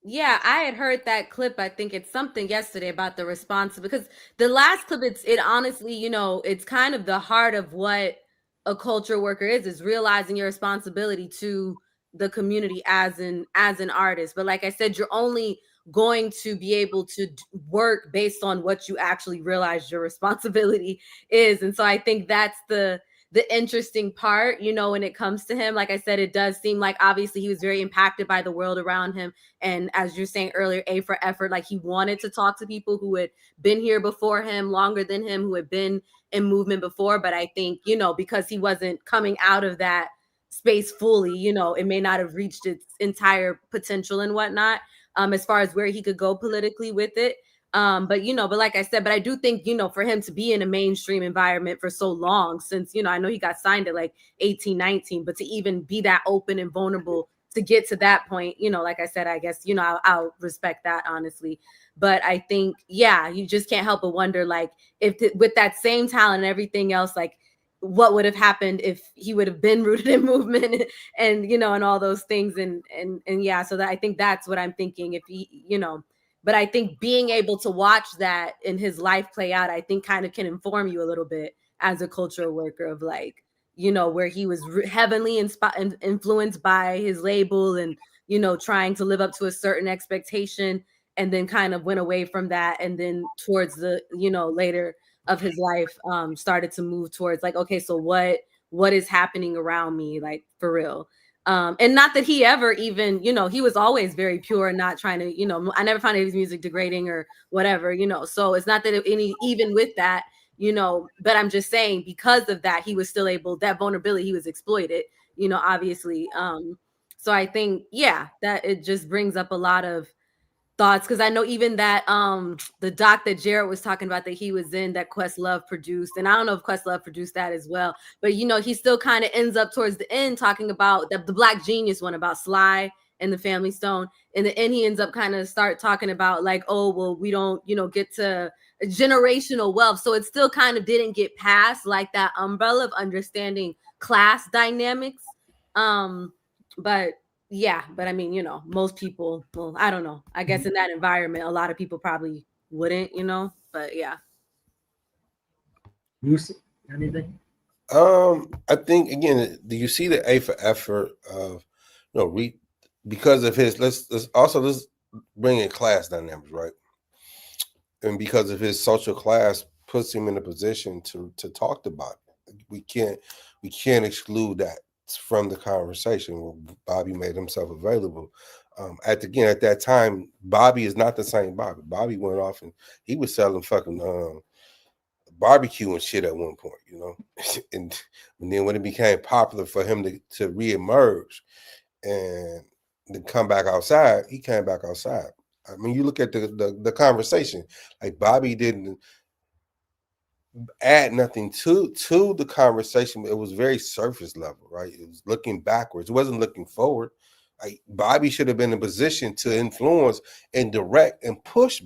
Yeah, I had heard that clip. I think it's something yesterday about the response, because the last clip, it honestly, it's kind of the heart of what a culture worker is realizing your responsibility to the community as an artist. But like I said, you're only going to be able to work based on what you actually realize your responsibility is. And so I think that's the interesting part, when it comes to him. Like I said, it does seem like obviously he was very impacted by the world around him. And as you're saying earlier, A for effort, like he wanted to talk to people who had been here before him, longer than him, who had been in movement before. But I think, because he wasn't coming out of that space fully, it may not have reached its entire potential and whatnot, as far as where he could go politically with it. But like I said, but I do think, for him to be in a mainstream environment for so long, since, I know he got signed at like 18, 19, but to even be that open and vulnerable to get to that point, like I said, I guess, I'll respect that, honestly. But I think, yeah, you just can't help but wonder, like, if with that same talent and everything else, like, what would have happened if he would have been rooted in movement and, and all those things. And yeah, so that I think that's what I'm thinking. If he, but I think being able to watch that in his life play out, I think kind of can inform you a little bit as a cultural worker of, like, where he was heavily influenced by his label and, trying to live up to a certain expectation, and then kind of went away from that. And then towards the, later of his life, started to move towards, like, okay, so what is happening around me, like, for real. And not that he ever even, he was always very pure and not trying to, I never found his music degrading or whatever, so it's not that even with that, but I'm just saying, because of that, he was still able, that vulnerability, he was exploited, obviously. So I think, yeah, that it just brings up a lot of thoughts, because I know even that the doc that Jared was talking about that he was in, that Questlove produced, and I don't know if Questlove produced that as well, but you know, he still kind of ends up towards the end talking about the Black Genius one about Sly and the Family Stone. In the end, he ends up kind of start talking about like, oh well, we don't, you know, get to generational wealth, so it still kind of didn't get past like that umbrella of understanding class dynamics. But yeah, but I mean, you know, most people, well, I don't know. I guess in that environment, a lot of people probably wouldn't, you know, but yeah. Yusef, anything? I think again, do you see the A for effort of, you know, because of his, let's bring in class dynamics, right? And because of his social class puts him in a position to talk about it. We can't exclude that from the conversation where Bobby made himself available. At that time, Bobby is not the same Bobby. Bobby went off and he was selling fucking barbecue and shit at one point, you know. and then when it became popular for him to reemerge and to come back outside, he came back outside. I mean, you look at the conversation, like Bobby didn't add nothing to the conversation. It was very surface level, right? It was looking backwards. It wasn't looking forward. Like Bobby should have been in a position to influence and direct and push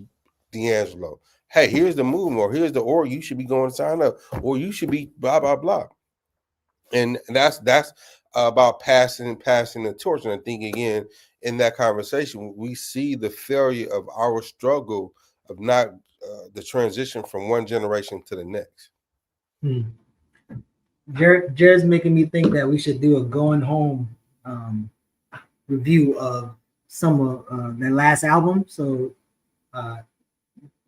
D'Angelo. Hey, here's the movement, or here's or you should be going to sign up, or you should be blah blah blah. And that's about passing the torch. And I think again in that conversation, we see the failure of our struggle of not the transition from one generation to the next. Jared's making me think that we should do a going home review of some of their last album. So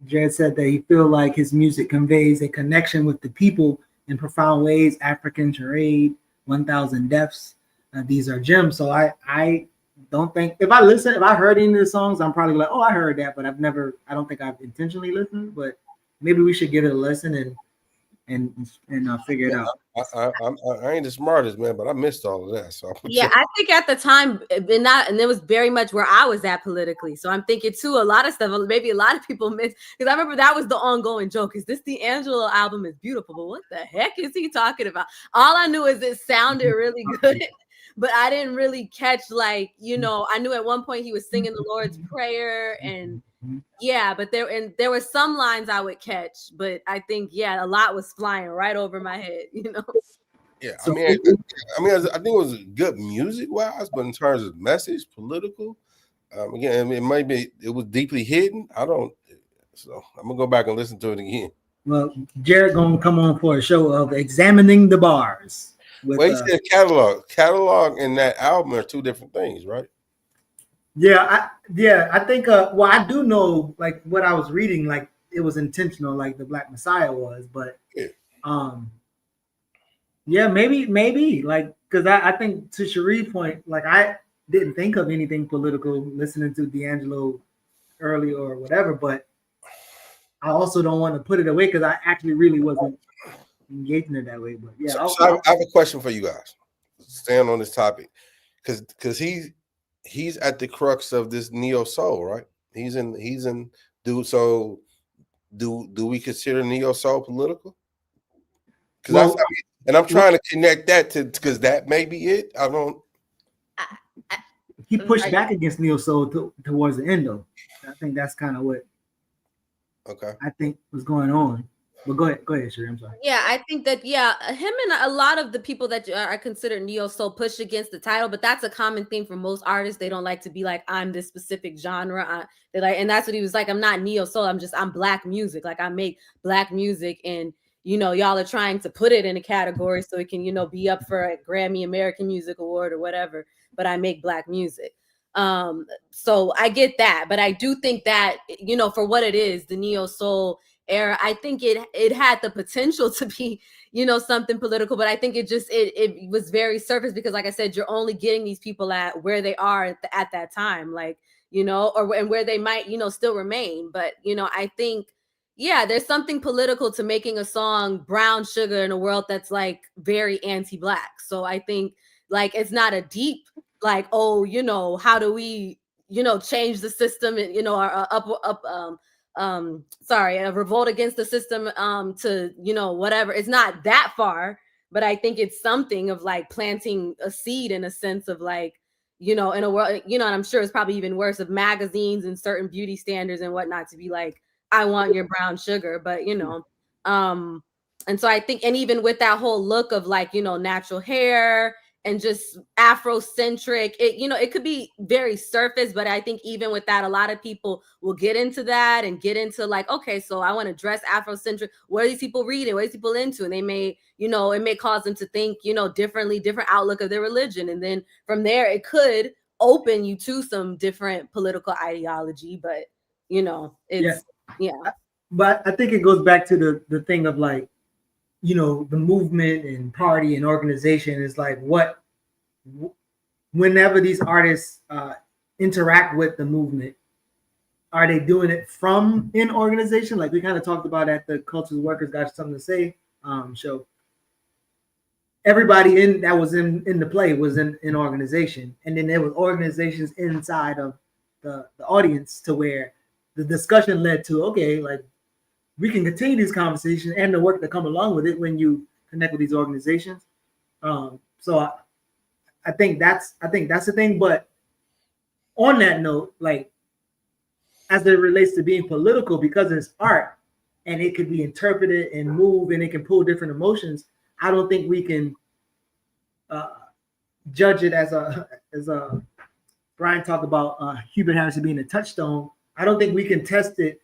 Jared said that he feel like his music conveys a connection with the people in profound ways. African Charade, 1,000 Deaths. These are gems. So I don't think if I heard any of the songs, I'm probably like, oh, I heard that, but I don't think I've intentionally listened. But maybe we should give it a listen and figure it out. I ain't the smartest, man, but I missed all of that. So yeah, I think at the time, and it was very much where I was at politically. So I'm thinking too, a lot of stuff, maybe a lot of people missed, because I remember that was the ongoing joke. Is this D'Angelo album is beautiful, but what the heck is he talking about? All I knew is it sounded really good, but I didn't really catch, like, you know, I knew at one point he was singing the Lord's Prayer, and yeah, but there were some lines I would catch, but I think a lot was flying right over my head, you know. Yeah, I mean, I think it was good music wise, but in terms of message, political, again, I mean, it was deeply hidden. So I'm gonna go back and listen to it again. Well, Jared gonna come on for a show of examining the bars. Well, he said catalog and that album are two different things, right? Yeah, I think. Well, I do know, like what I was reading, like it was intentional, like the Black Messiah was, but yeah, maybe, like, because I think to Cherie's point, like I didn't think of anything political listening to D'Angelo early or whatever, but I also don't want to put it away because I actually really wasn't engaging it that way. But yeah, so I have a question for you guys. Staying on this topic, because he's at the crux of this neo soul, right? He's in. So do we consider neo soul political? Because I'm trying to connect that because that may be it. I don't. He pushed back against neo soul towards the end, though. I think that's kind of what. Okay. I think was going on. But go ahead, Cherie. I'm sorry. Yeah, I think that him and a lot of the people that are considered neo soul push against the title, but that's a common theme for most artists. They don't like to be like, I'm this specific genre. They like, and that's what he was like. I'm not neo soul. I'm Black music. Like I make Black music, and you know, y'all are trying to put it in a category so it can, you know, be up for a Grammy American Music Award or whatever. But I make Black music. So I get that, but I do think that, you know, for what it is, the neo soul era, I think it had the potential to be, you know, something political, but I think it was very surface because, like I said, you're only getting these people at where they are at that time, like, you know, and where they might, you know, still remain. But, you know, I think, yeah, there's something political to making a song Brown Sugar in a world that's like very anti-Black. So I think like it's not a deep like, oh, you know, how do we, change the system and, or a revolt against the system, to, whatever. It's not that far, but I think it's something of like planting a seed in a sense of like, in a world, and I'm sure it's probably even worse of magazines and certain beauty standards and whatnot to be like, I want your brown sugar, but and so I think, and even with that whole look of like, natural hair and just Afrocentric, it could be very surface, but I think even with that, a lot of people will get into that and get into like, okay, so I want to dress Afrocentric. What are these people reading? What are these people into? And they may, it may cause them to think, differently, different outlook of their religion. And then from there, it could open you to some different political ideology, but it's, yeah. But I think it goes back to the thing of like, the movement and party and organization is like whenever these artists interact with the movement, are they doing it from an organization? Like we kind of talked about at the Cultures Workers Got Something to Say show. Everybody that was in the play was in an organization, and then there was organizations inside of the audience to where the discussion led to, okay, like we can continue these conversations and the work that come along with it when you connect with these organizations. So I think that's the thing. But on that note, like as it relates to being political, because it's art and it can be interpreted and move and it can pull different emotions, I don't think we can judge it as a Brian talked about Hubert Harrison being a touchstone. I don't think we can test it.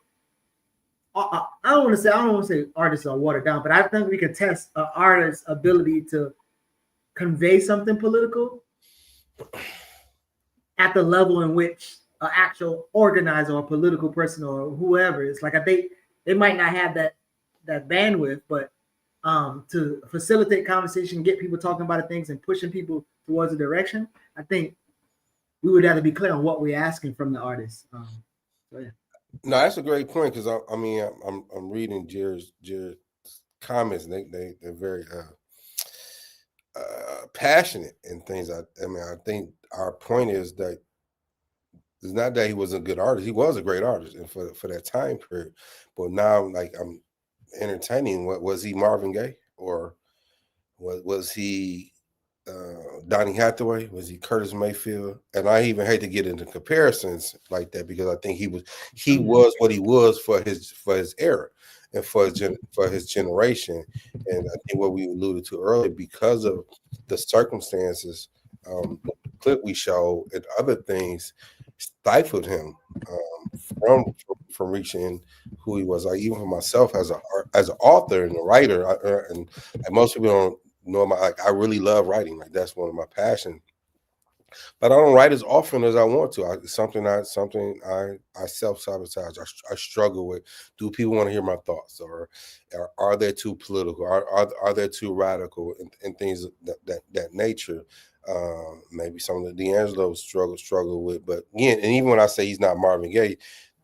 I don't want to say artists are watered down, but I think we can test an artist's ability to convey something political at the level in which an actual organizer or political person or whoever is. Like I think they might not have that bandwidth, but to facilitate conversation, get people talking about things and pushing people towards a direction, I think we would have to be clear on what we're asking from the artist. So yeah. No, that's a great point because I'm reading Jared's comments and they're very passionate in things. I think our point is that it's not that he was a good artist. He was a great artist, and for that time period. But now, like I'm entertaining. What was he, Marvin Gaye, or was he Donny Hathaway? Was he Curtis Mayfield? And I even hate to get into comparisons like that because I think he was what he was for his era and for his generation. And I think what we alluded to earlier, because of the circumstances, the clip we showed and other things stifled him from reaching who he was. Like even for myself as an author and a writer, and most people don't know I really love writing. Like that's one of my passions. But I don't write as often as I want to. It's something I self-sabotage. I struggle with. Do people want to hear my thoughts, or are they too political? Are they too radical and things of that nature? Maybe some of the D'Angelo struggle with. But again, and even when I say he's not Marvin Gaye,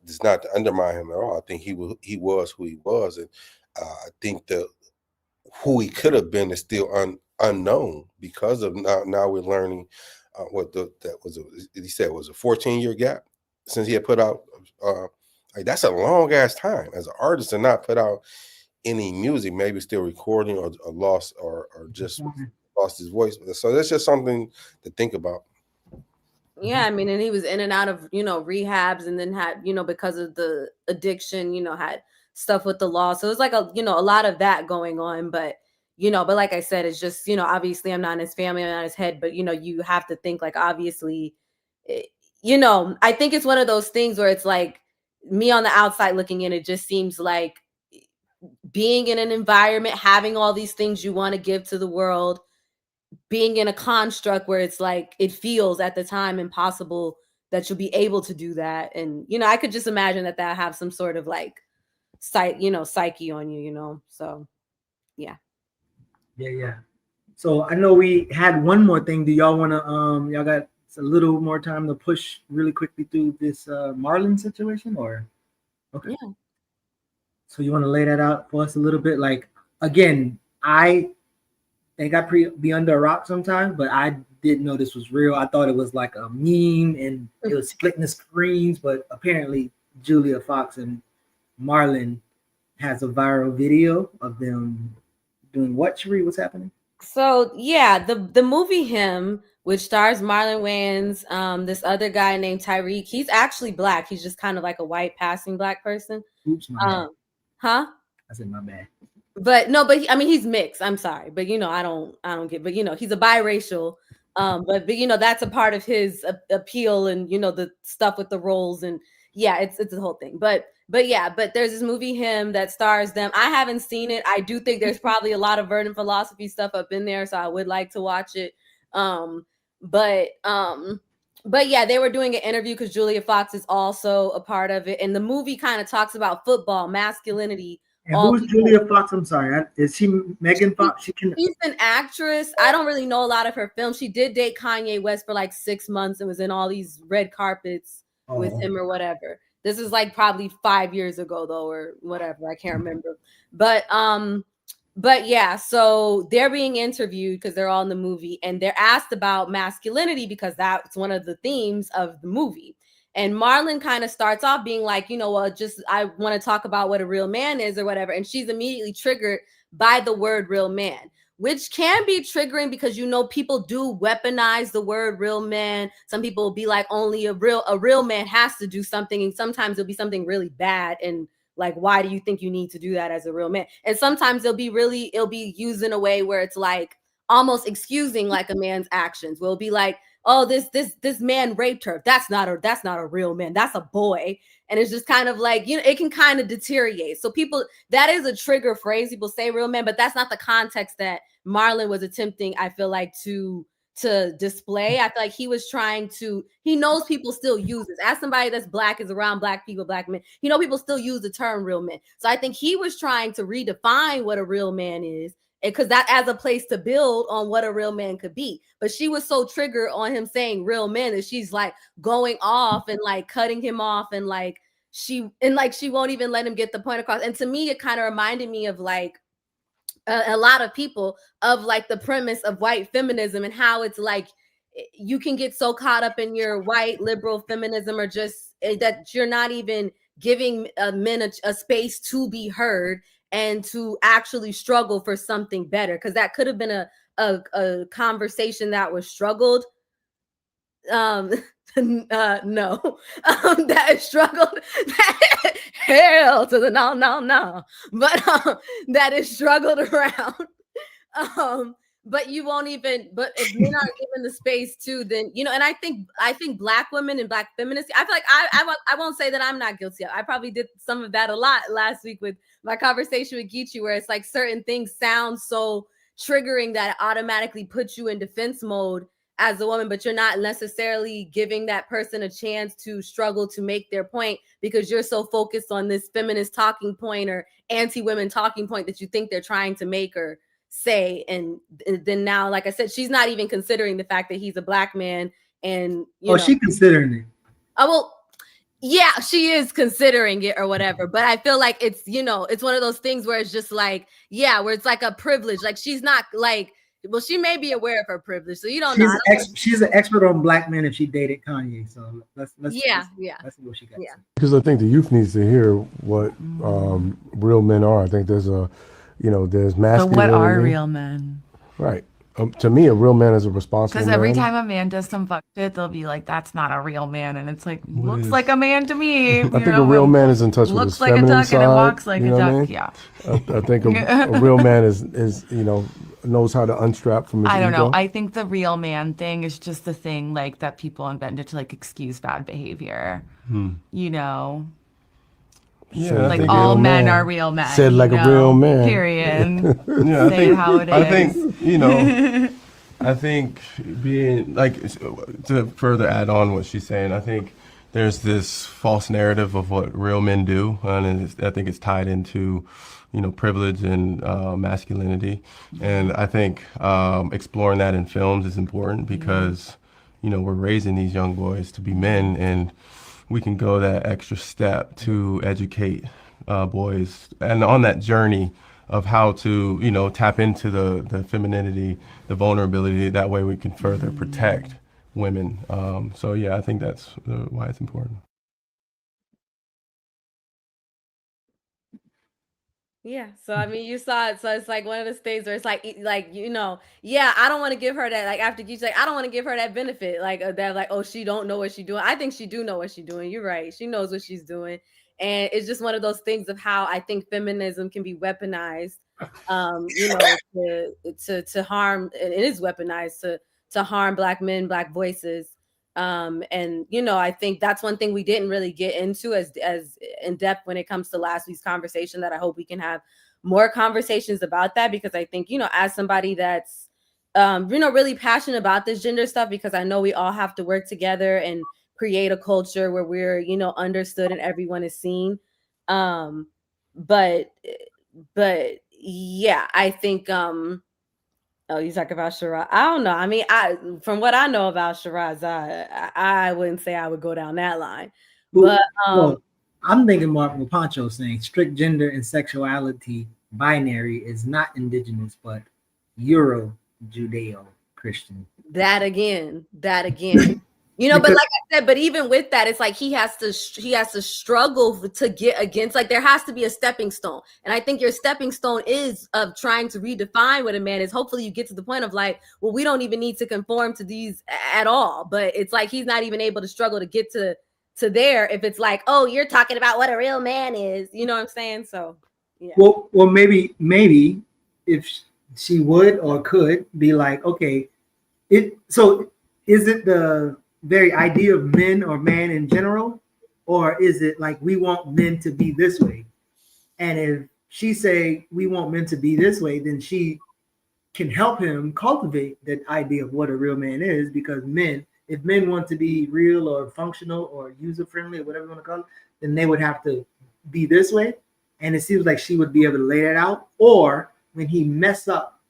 it's not to undermine him at all. I think he was who he was, and I think who he could have been is still unknown because of now we're learning he said was a 14-year gap since he had put out like that's a long ass time as an artist to not put out any music, maybe still recording or lost or just lost his voice. So that's just something to think about. Yeah, I mean, and he was in and out of rehabs, and then had because of the addiction, had stuff with the law. So it was like a lot of that going on, but but like I said, it's just obviously I'm not in his family, I'm not in his head, but you have to think like obviously I think it's one of those things where it's like me on the outside looking in, it just seems like being in an environment, having all these things you want to give to the world, being in a construct where it's like it feels at the time impossible that you'll be able to do that. And I could just imagine that have some sort of like psyche on you, so yeah. So I know we had one more thing. Do y'all want to y'all got a little more time to push really quickly through this Marlon situation, or okay? Yeah. So you want to lay that out for us a little bit? Like again, I It got be under a rock sometimes, but I didn't know this was real. I thought it was like a meme and it was splitting the screens, but apparently Julia Fox and Marlon has a viral video of them doing what, Cherie? What's happening? So yeah, the movie Him, which stars Marlon Wayans, this other guy named Tyreek. He's actually black. He's just kind of like a white passing black person. Oops, my bad. Huh? I said my bad. But no, but I mean he's mixed. I'm sorry, but I don't get. But he's a biracial. But that's a part of his appeal, and the stuff with the roles, and yeah, it's the whole thing. But there's this movie Him that stars them. I haven't seen it. I do think there's probably a lot of Verdant philosophy stuff up in there, so I would like to watch it. But yeah, they were doing an interview because Julia Fox is also a part of it, and the movie kind of talks about football, masculinity. And who's Julia Fox? I'm sorry. Is she Megan Fox? She's an actress. I don't really know a lot of her films. She did date Kanye West for like 6 months and was in all these red carpets with him or whatever. This is like probably 5 years ago though, or whatever. I can't remember. But yeah, so they're being interviewed because they're all in the movie, and they're asked about masculinity because that's one of the themes of the movie. And Marlon kind of starts off being like, I want to talk about what a real man is or whatever. And she's immediately triggered by the word real man, which can be triggering because, people do weaponize the word real man. Some people will be like, only a real man has to do something. And sometimes it'll be something really bad. And like, why do you think you need to do that as a real man? And sometimes it'll be used in a way where it's like almost excusing like a man's actions. We'll be like, oh, this man raped her. That's not a real man. That's a boy. And it's just kind of like, it can kind of deteriorate. So that is a trigger phrase. People say real man, but that's not the context that Marlon was attempting, I feel like, to display. I feel like he knows people still use this. As somebody that's black, is around black people, black men, people still use the term real men. So I think he was trying to redefine what a real man is, because that as a place to build on what a real man could be. But she was so triggered on him saying real men that she's like going off and like cutting him off, and like she won't even let him get the point across. And to me, it kind of reminded me of like a lot of people of like the premise of white feminism, and how it's like you can get so caught up in your white liberal feminism, or just that you're not even giving men a space to be heard and to actually struggle for something better, because that could have been a conversation that was struggled. No, that is struggled. Hell to the no, but that is struggled around. But you won't even. But if you're not given the space to, then And I think black women and black feminists. I feel like I won't say that I'm not guilty of. I probably did some of that a lot last week with my conversation with Geechee, where it's like certain things sound so triggering that it automatically puts you in defense mode as a woman, but you're not necessarily giving that person a chance to struggle to make their point, because you're so focused on this feminist talking point or anti-women talking point that you think they're trying to make or say. And then now, like I said, she's not even considering the fact that he's a black man. And she considering it. Oh, well, yeah, she is considering it or whatever. But I feel like it's one of those things where it's just like, yeah, where it's like a privilege. Like she's not like, well, she may be aware of her privilege, so you don't know. She's an expert on black men if she dated Kanye. So let's see what she got. Yeah. Because I think the youth needs to hear what real men are. I think there's there's masculinity. But what are real men? Right. To me, a real man is a responsible man. Because every time a man does some fuck shit, they'll be like, "That's not a real man," and it's like, looks like a man to me. I think a real man is in touch with his feminine looks like a duck side, and it walks like a duck. I mean? Yeah. I think a real man is knows how to unstrap from his ego. I don't know. I think the real man thing is just the thing like that people invented to like excuse bad behavior. Yeah, like all men are real men. Said like a real man. Period. Yeah, Say how it is. I think, I think being like, to further add on what she's saying, I think there's this false narrative of what real men do. And I think it's tied into, privilege and masculinity. And I think exploring that in films is important because, we're raising these young boys to be men, and we can go that extra step to educate boys. And on that journey, of how to, you know, tap into the femininity, the vulnerability. That way we can further protect women. So yeah, I think that's why it's important. Yeah. So I mean, you saw it. So it's like one of those things where it's like yeah, I don't want to give her that. Like after Geechee, like I don't want to give her that benefit, like that, like oh she don't know what she's doing. I think she do know what she's doing. You're right. She knows what she's doing, and it's just one of those things of how I think feminism can be weaponized. To harm. It is weaponized to harm Black men, Black voices. And I think that's one thing we didn't really get into as in depth when it comes to last week's conversation, that I hope we can have more conversations about that, because I think as somebody that's really passionate about this gender stuff, because I know we all have to work together and create a culture where we're understood and everyone is seen. But yeah, I think oh, you talk about Shiraz. I don't know. I mean, from what I know about Shiraz, I wouldn't say I would go down that line. But well, I'm thinking more of what Pancho saying. Strict gender and sexuality binary is not indigenous, but Euro Judeo Christian. That again. But like I said, but even with that, it's like he has to struggle to get against, like there has to be a stepping stone. And I think your stepping stone is of trying to redefine what a man is. Hopefully you get to the point of like, well, we don't even need to conform to these at all. But it's like he's not even able to struggle to get to there if it's like, oh, you're talking about what a real man is. You know what I'm saying? So yeah. Well, maybe if she would or could be like, okay, so is it the very idea of men or man in general, or is it like we want men to be this way? And if she say we want men to be this way, then she can help him cultivate that idea of what a real man is, because if men want to be real or functional or user friendly or whatever you want to call it, then they would have to be this way. And it seems like she would be able to lay that out. Or when he mess up,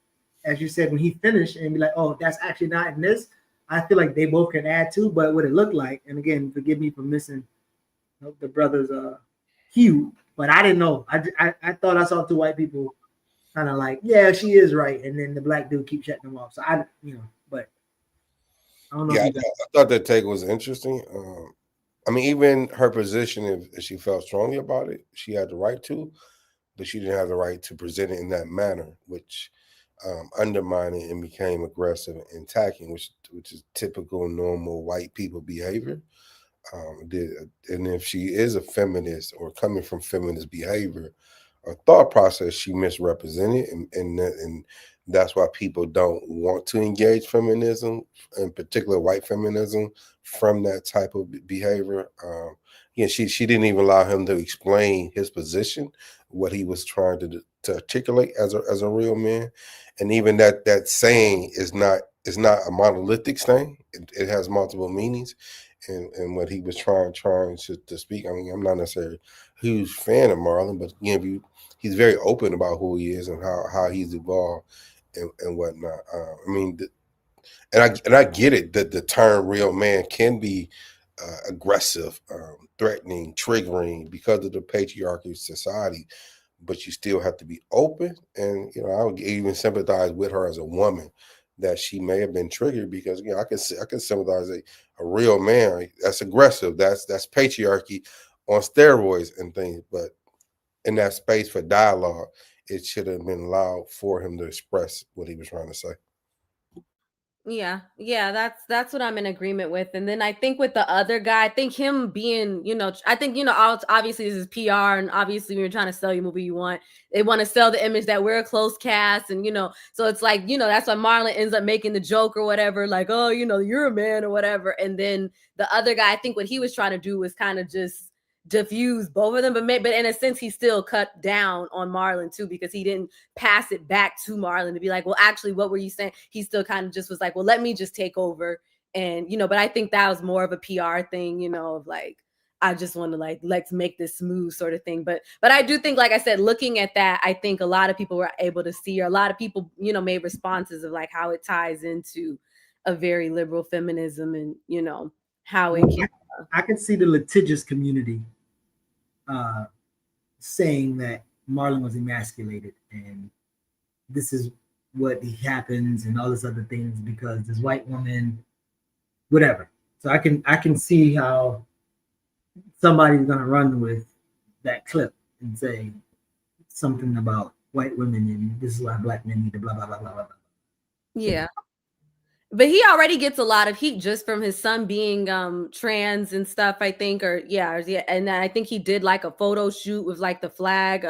as you said, when he finished and be like, oh, that's actually not in this, I feel like they both can add to, but what it looked like, and again, forgive me for missing the brother's hue, but I didn't know. I thought I saw two white people kind of like, yeah, she is right, and then the Black dude keep shutting them off. So but I don't know. Yeah, I thought that take was interesting. I mean, even her position, if she felt strongly about it, she had the right to, but she didn't have the right to present it in that manner, which undermined it and became aggressive and attacking, which is typical normal white people behavior. And if she is a feminist or coming from feminist behavior or thought process, she misrepresented, and that's why people don't want to engage feminism, in particular white feminism, from that type of behavior. She didn't even allow him to explain his position, what he was trying to articulate as a real man, and even that saying is not a monolithic thing. It has multiple meanings, and what he was trying to speak. I mean, I'm not necessarily a huge fan of Marlon, but again, he's very open about who he is and how he's evolved and whatnot. I mean, and I get it that the term "real man" can be aggressive, threatening, triggering because of the patriarchy of society, but you still have to be open. And I would even sympathize with her as a woman, that she may have been triggered because I can sympathize a real man that's aggressive, that's patriarchy on steroids and things. But in that space for dialogue, it should have been allowed for him to express what he was trying to say. Yeah, that's what I'm in agreement with. And then I think with the other guy, I think him being, I think, obviously this is PR, and obviously when you're trying to sell your movie, they want to sell the image that we're a close cast, and so it's like, that's why Marlon ends up making the joke or whatever, like, oh, you're a man or whatever. And then the other guy, I think what he was trying to do was kind of just diffuse both of them, but in a sense he still cut down on Marlon too, because he didn't pass it back to Marlon to be like, well, actually, what were you saying? He still kind of just was like, well, let me just take over. And but I think that was more of a PR thing, of like, I just want to like, let's make this smooth sort of thing. But I do think, like I said, looking at that, I think a lot of people were able to see, or a lot of people made responses of like how it ties into a very liberal feminism, and how it can I can see the litigious community saying that Marlon was emasculated, and this is what happens, and all this other things because this white woman, whatever. So I can see how somebody's gonna run with that clip and say something about white women and this is why black men need to blah blah blah blah blah. Yeah. But he already gets a lot of heat just from his son being trans and stuff, I think, yeah. And I think he did like a photo shoot with like the flag,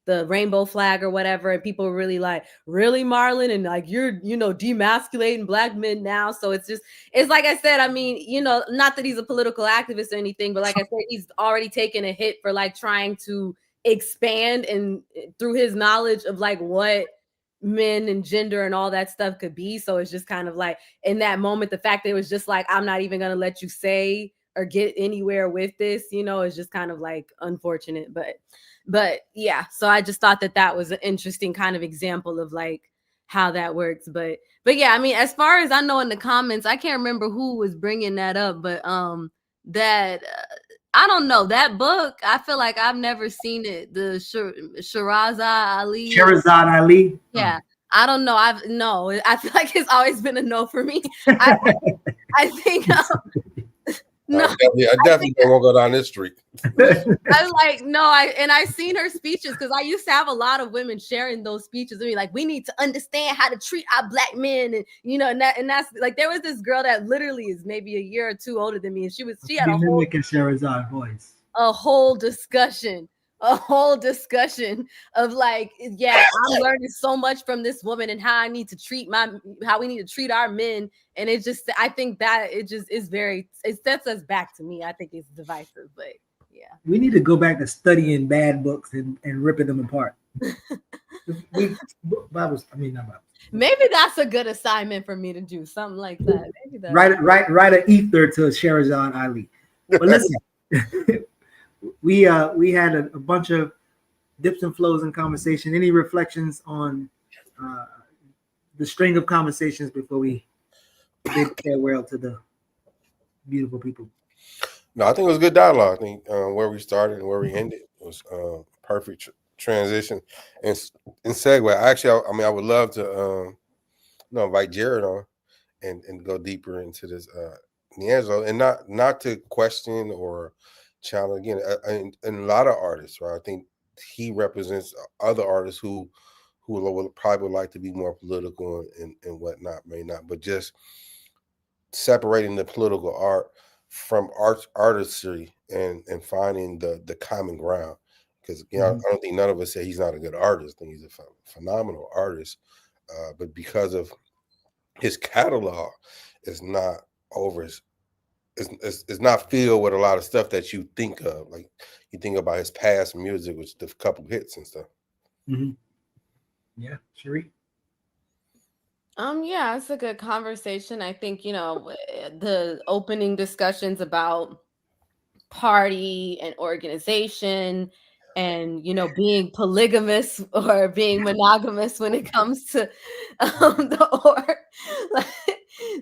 the rainbow flag or whatever, and people were really like, really, Marlon? And like, you're, demasculating black men now. So it's like I said, I mean, not that he's a political activist or anything, but like I said, he's already taken a hit for like trying to expand and through his knowledge of like what men and gender and all that stuff could be. So it's just kind of like in that moment, the fact that it was just like, I'm not even going to let you say or get anywhere with this, is just kind of like unfortunate. But yeah, so I just thought that was an interesting kind of example of like how that works. But yeah, I mean, as far as I know in the comments, I can't remember who was bringing that up, but that I don't know, that book, I feel like I've never seen it. The Sherazad Ali. Yeah. I don't know. I feel like it's always been a no for me. I think no. I definitely don't want to go down this street. I was like, no, I've seen her speeches because I used to have a lot of women sharing those speeches. I mean, like, we need to understand how to treat our black men, and that's like there was this girl that literally is maybe a year or two older than me, and she had a whole Sherazad voice. A whole discussion of like, yeah, I'm learning so much from this woman and how we need to treat our men. And it just, I think that it just is it sets us back to me. I think it's divisive, but yeah. We need to go back to studying bad books and ripping them apart. Bibles, I mean, not Bibles. Maybe that's a good assignment for me to do, something like that. Maybe that. Write an ether to Sherazad Ali. But listen, we had a bunch of dips and flows in conversation. Any reflections on the string of conversations before we bid farewell to the beautiful people? No, I think it was good dialogue. I think where we started and where we ended was perfect transition and segue. I would love to invite Jared on and go deeper into this D'Angelo, and not to question or challenge again. And a lot of artists, right? I think he represents other artists who will probably like to be more political and whatnot, may not, but just separating the political art from artistry and finding the common ground. Because I don't think none of us say he's not a good artist. I think he's a phenomenal artist, but because of his catalog is not over. It's not filled with a lot of stuff that you think of. Like you think about his past music, which the couple hits and stuff. Mm-hmm. Yeah, Cherie. Yeah, it's a good conversation. I think, the opening discussions about party and organization and, being polygamous or being monogamous when it comes to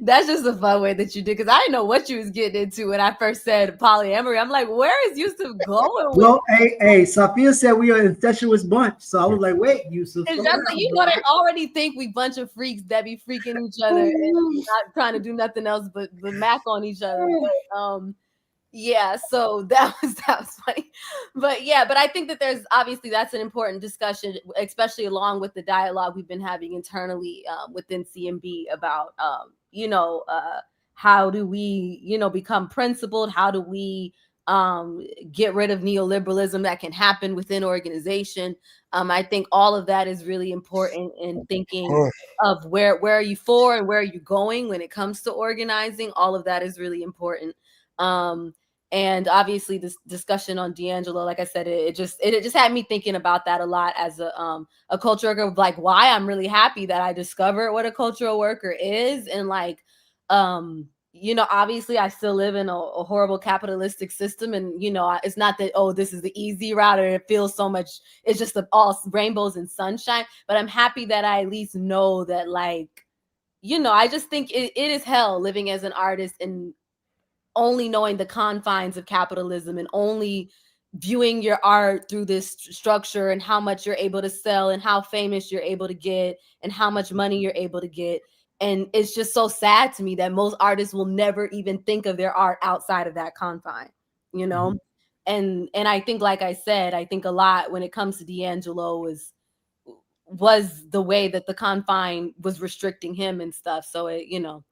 that's just a fun way that you did, because I didn't know what you was getting into when I first said polyamory. I'm like, where is Yusef going with? Well, hey, Safia said we are an incestuous bunch, so I was like, wait, Yusef. It's just like, they already think we bunch of freaks that be freaking each other and not trying to do nothing else but mac on each other. But, yeah, so that was funny. But yeah, but I think that there's obviously that's an important discussion, especially along with the dialogue we've been having internally within CMB about how do we become principled, how do we get rid of neoliberalism that can happen within organization. I think all of that is really important in thinking of where are you for and where are you going when it comes to organizing. All of that is really important. And obviously this discussion on D'Angelo, like I said, it just had me thinking about that a lot as a culture worker, of like why I'm really happy that I discovered what a cultural worker is. And like, obviously I still live in a horrible capitalistic system. And, it's not that, oh, this is the easy route or it feels so much, it's just all rainbows and sunshine. But I'm happy that I at least know that, like, I just think it is hell living as an artist and only knowing the confines of capitalism and only viewing your art through this structure and how much you're able to sell and how famous you're able to get and how much money you're able to get. And it's just so sad to me that most artists will never even think of their art outside of that confine, you know? And I think, like I said, I think a lot when it comes to D'Angelo was the way that the confine was restricting him and stuff. So it, you know,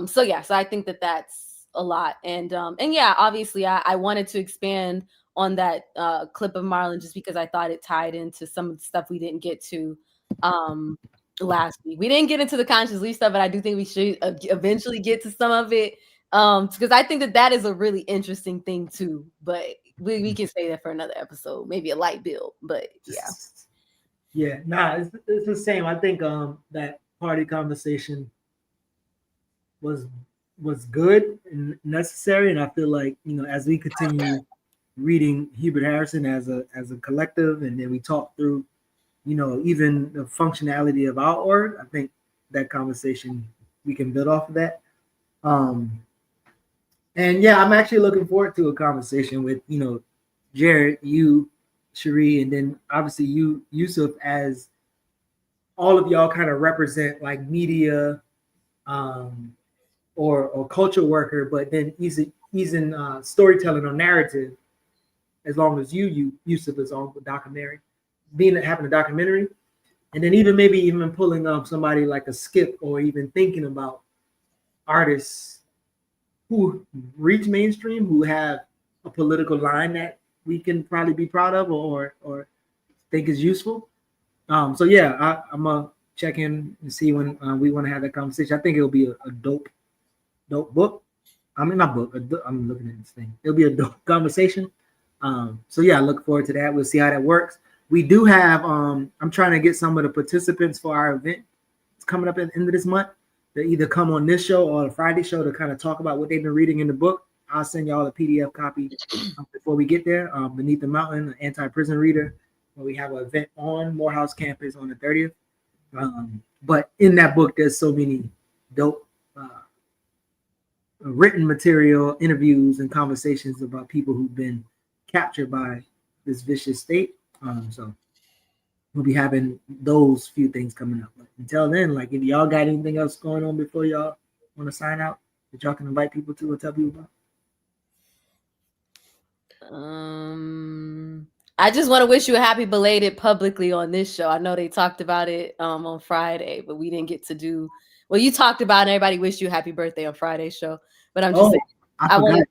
so yeah, so I think that that's a lot. And yeah, obviously I wanted to expand on that clip of Marlon just because I thought it tied into some of the stuff we didn't get to last week. We didn't get into the conscious leaf stuff, but I do think we should eventually get to some of it because I think that that is a really interesting thing too. But we can say that for another episode, maybe a light build. But yeah. Yeah, nah, it's the same. I think that party conversation was good and necessary, and I feel like, you know, as we continue reading Hubert Harrison as a collective, and then we talk through, you know, even the functionality of our org, I think that conversation we can build off of that. And yeah, I'm actually looking forward to a conversation with, you know, Jared, you, Cherie, and then obviously you, Yusef, as all of y'all kind of represent like media or culture worker, but then he's in storytelling or narrative, as long as you Yusef is on the documentary, having a documentary, and then even pulling up somebody like a Skip, or even thinking about artists who reach mainstream, who have a political line that we can probably be proud of or think is useful. So yeah, I'm gonna check in and see when we want to have that conversation. I think it'll be a dope book. I mean, not book. I'm looking at this thing. It'll be a dope conversation. So yeah, I look forward to that. We'll see how that works. We do have. I'm trying to get some of the participants for our event. It's coming up at the end of this month. They either come on this show or the Friday show to kind of talk about what they've been reading in the book. I'll send y'all a PDF copy before we get there. Beneath the Mountain, an anti-prison reader, where we have an event on Morehouse campus on the 30th. But in that book, there's so many dope written material, interviews, and conversations about people who've been captured by this vicious state. So we'll be having those few things coming up. But until then, like, if y'all got anything else going on before y'all want to sign out that y'all can invite people to or tell people about? I just want to wish you a happy belated publicly on this show. I know they talked about it on Friday, but we didn't get to do. Well, you talked about it, and everybody wished you a happy birthday on Friday's show. But I'm just saying,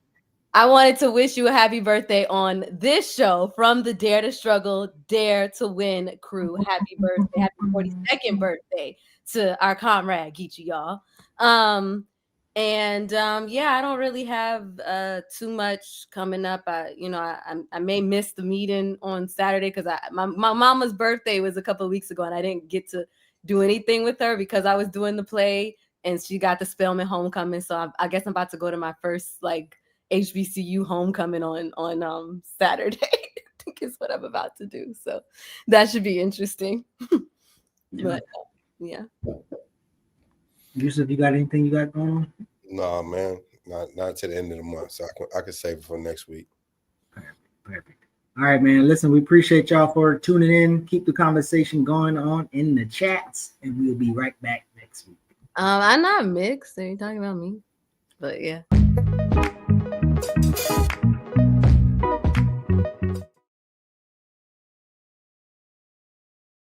I wanted to wish you a happy birthday on this show from the Dare to Struggle, Dare to Win crew. Happy birthday, happy 42nd birthday to our comrade Geechee, y'all. Yeah, I don't really have too much coming up. I may miss the meeting on Saturday because my mama's birthday was a couple of weeks ago, and I didn't get to do anything with her because I was doing the play, and she got the Spelman homecoming. So I guess I'm about to go to my first like HBCU homecoming on Saturday. I think is what I'm about to do. So that should be interesting. But yeah. Yusef, you got anything you got going on? No, man, not to the end of the month. So I can save it for next week. Perfect. All right, man. Listen, we appreciate y'all for tuning in. Keep the conversation going on in the chats, and we'll be right back next week. I'm not mixed. Are you talking about me? But yeah.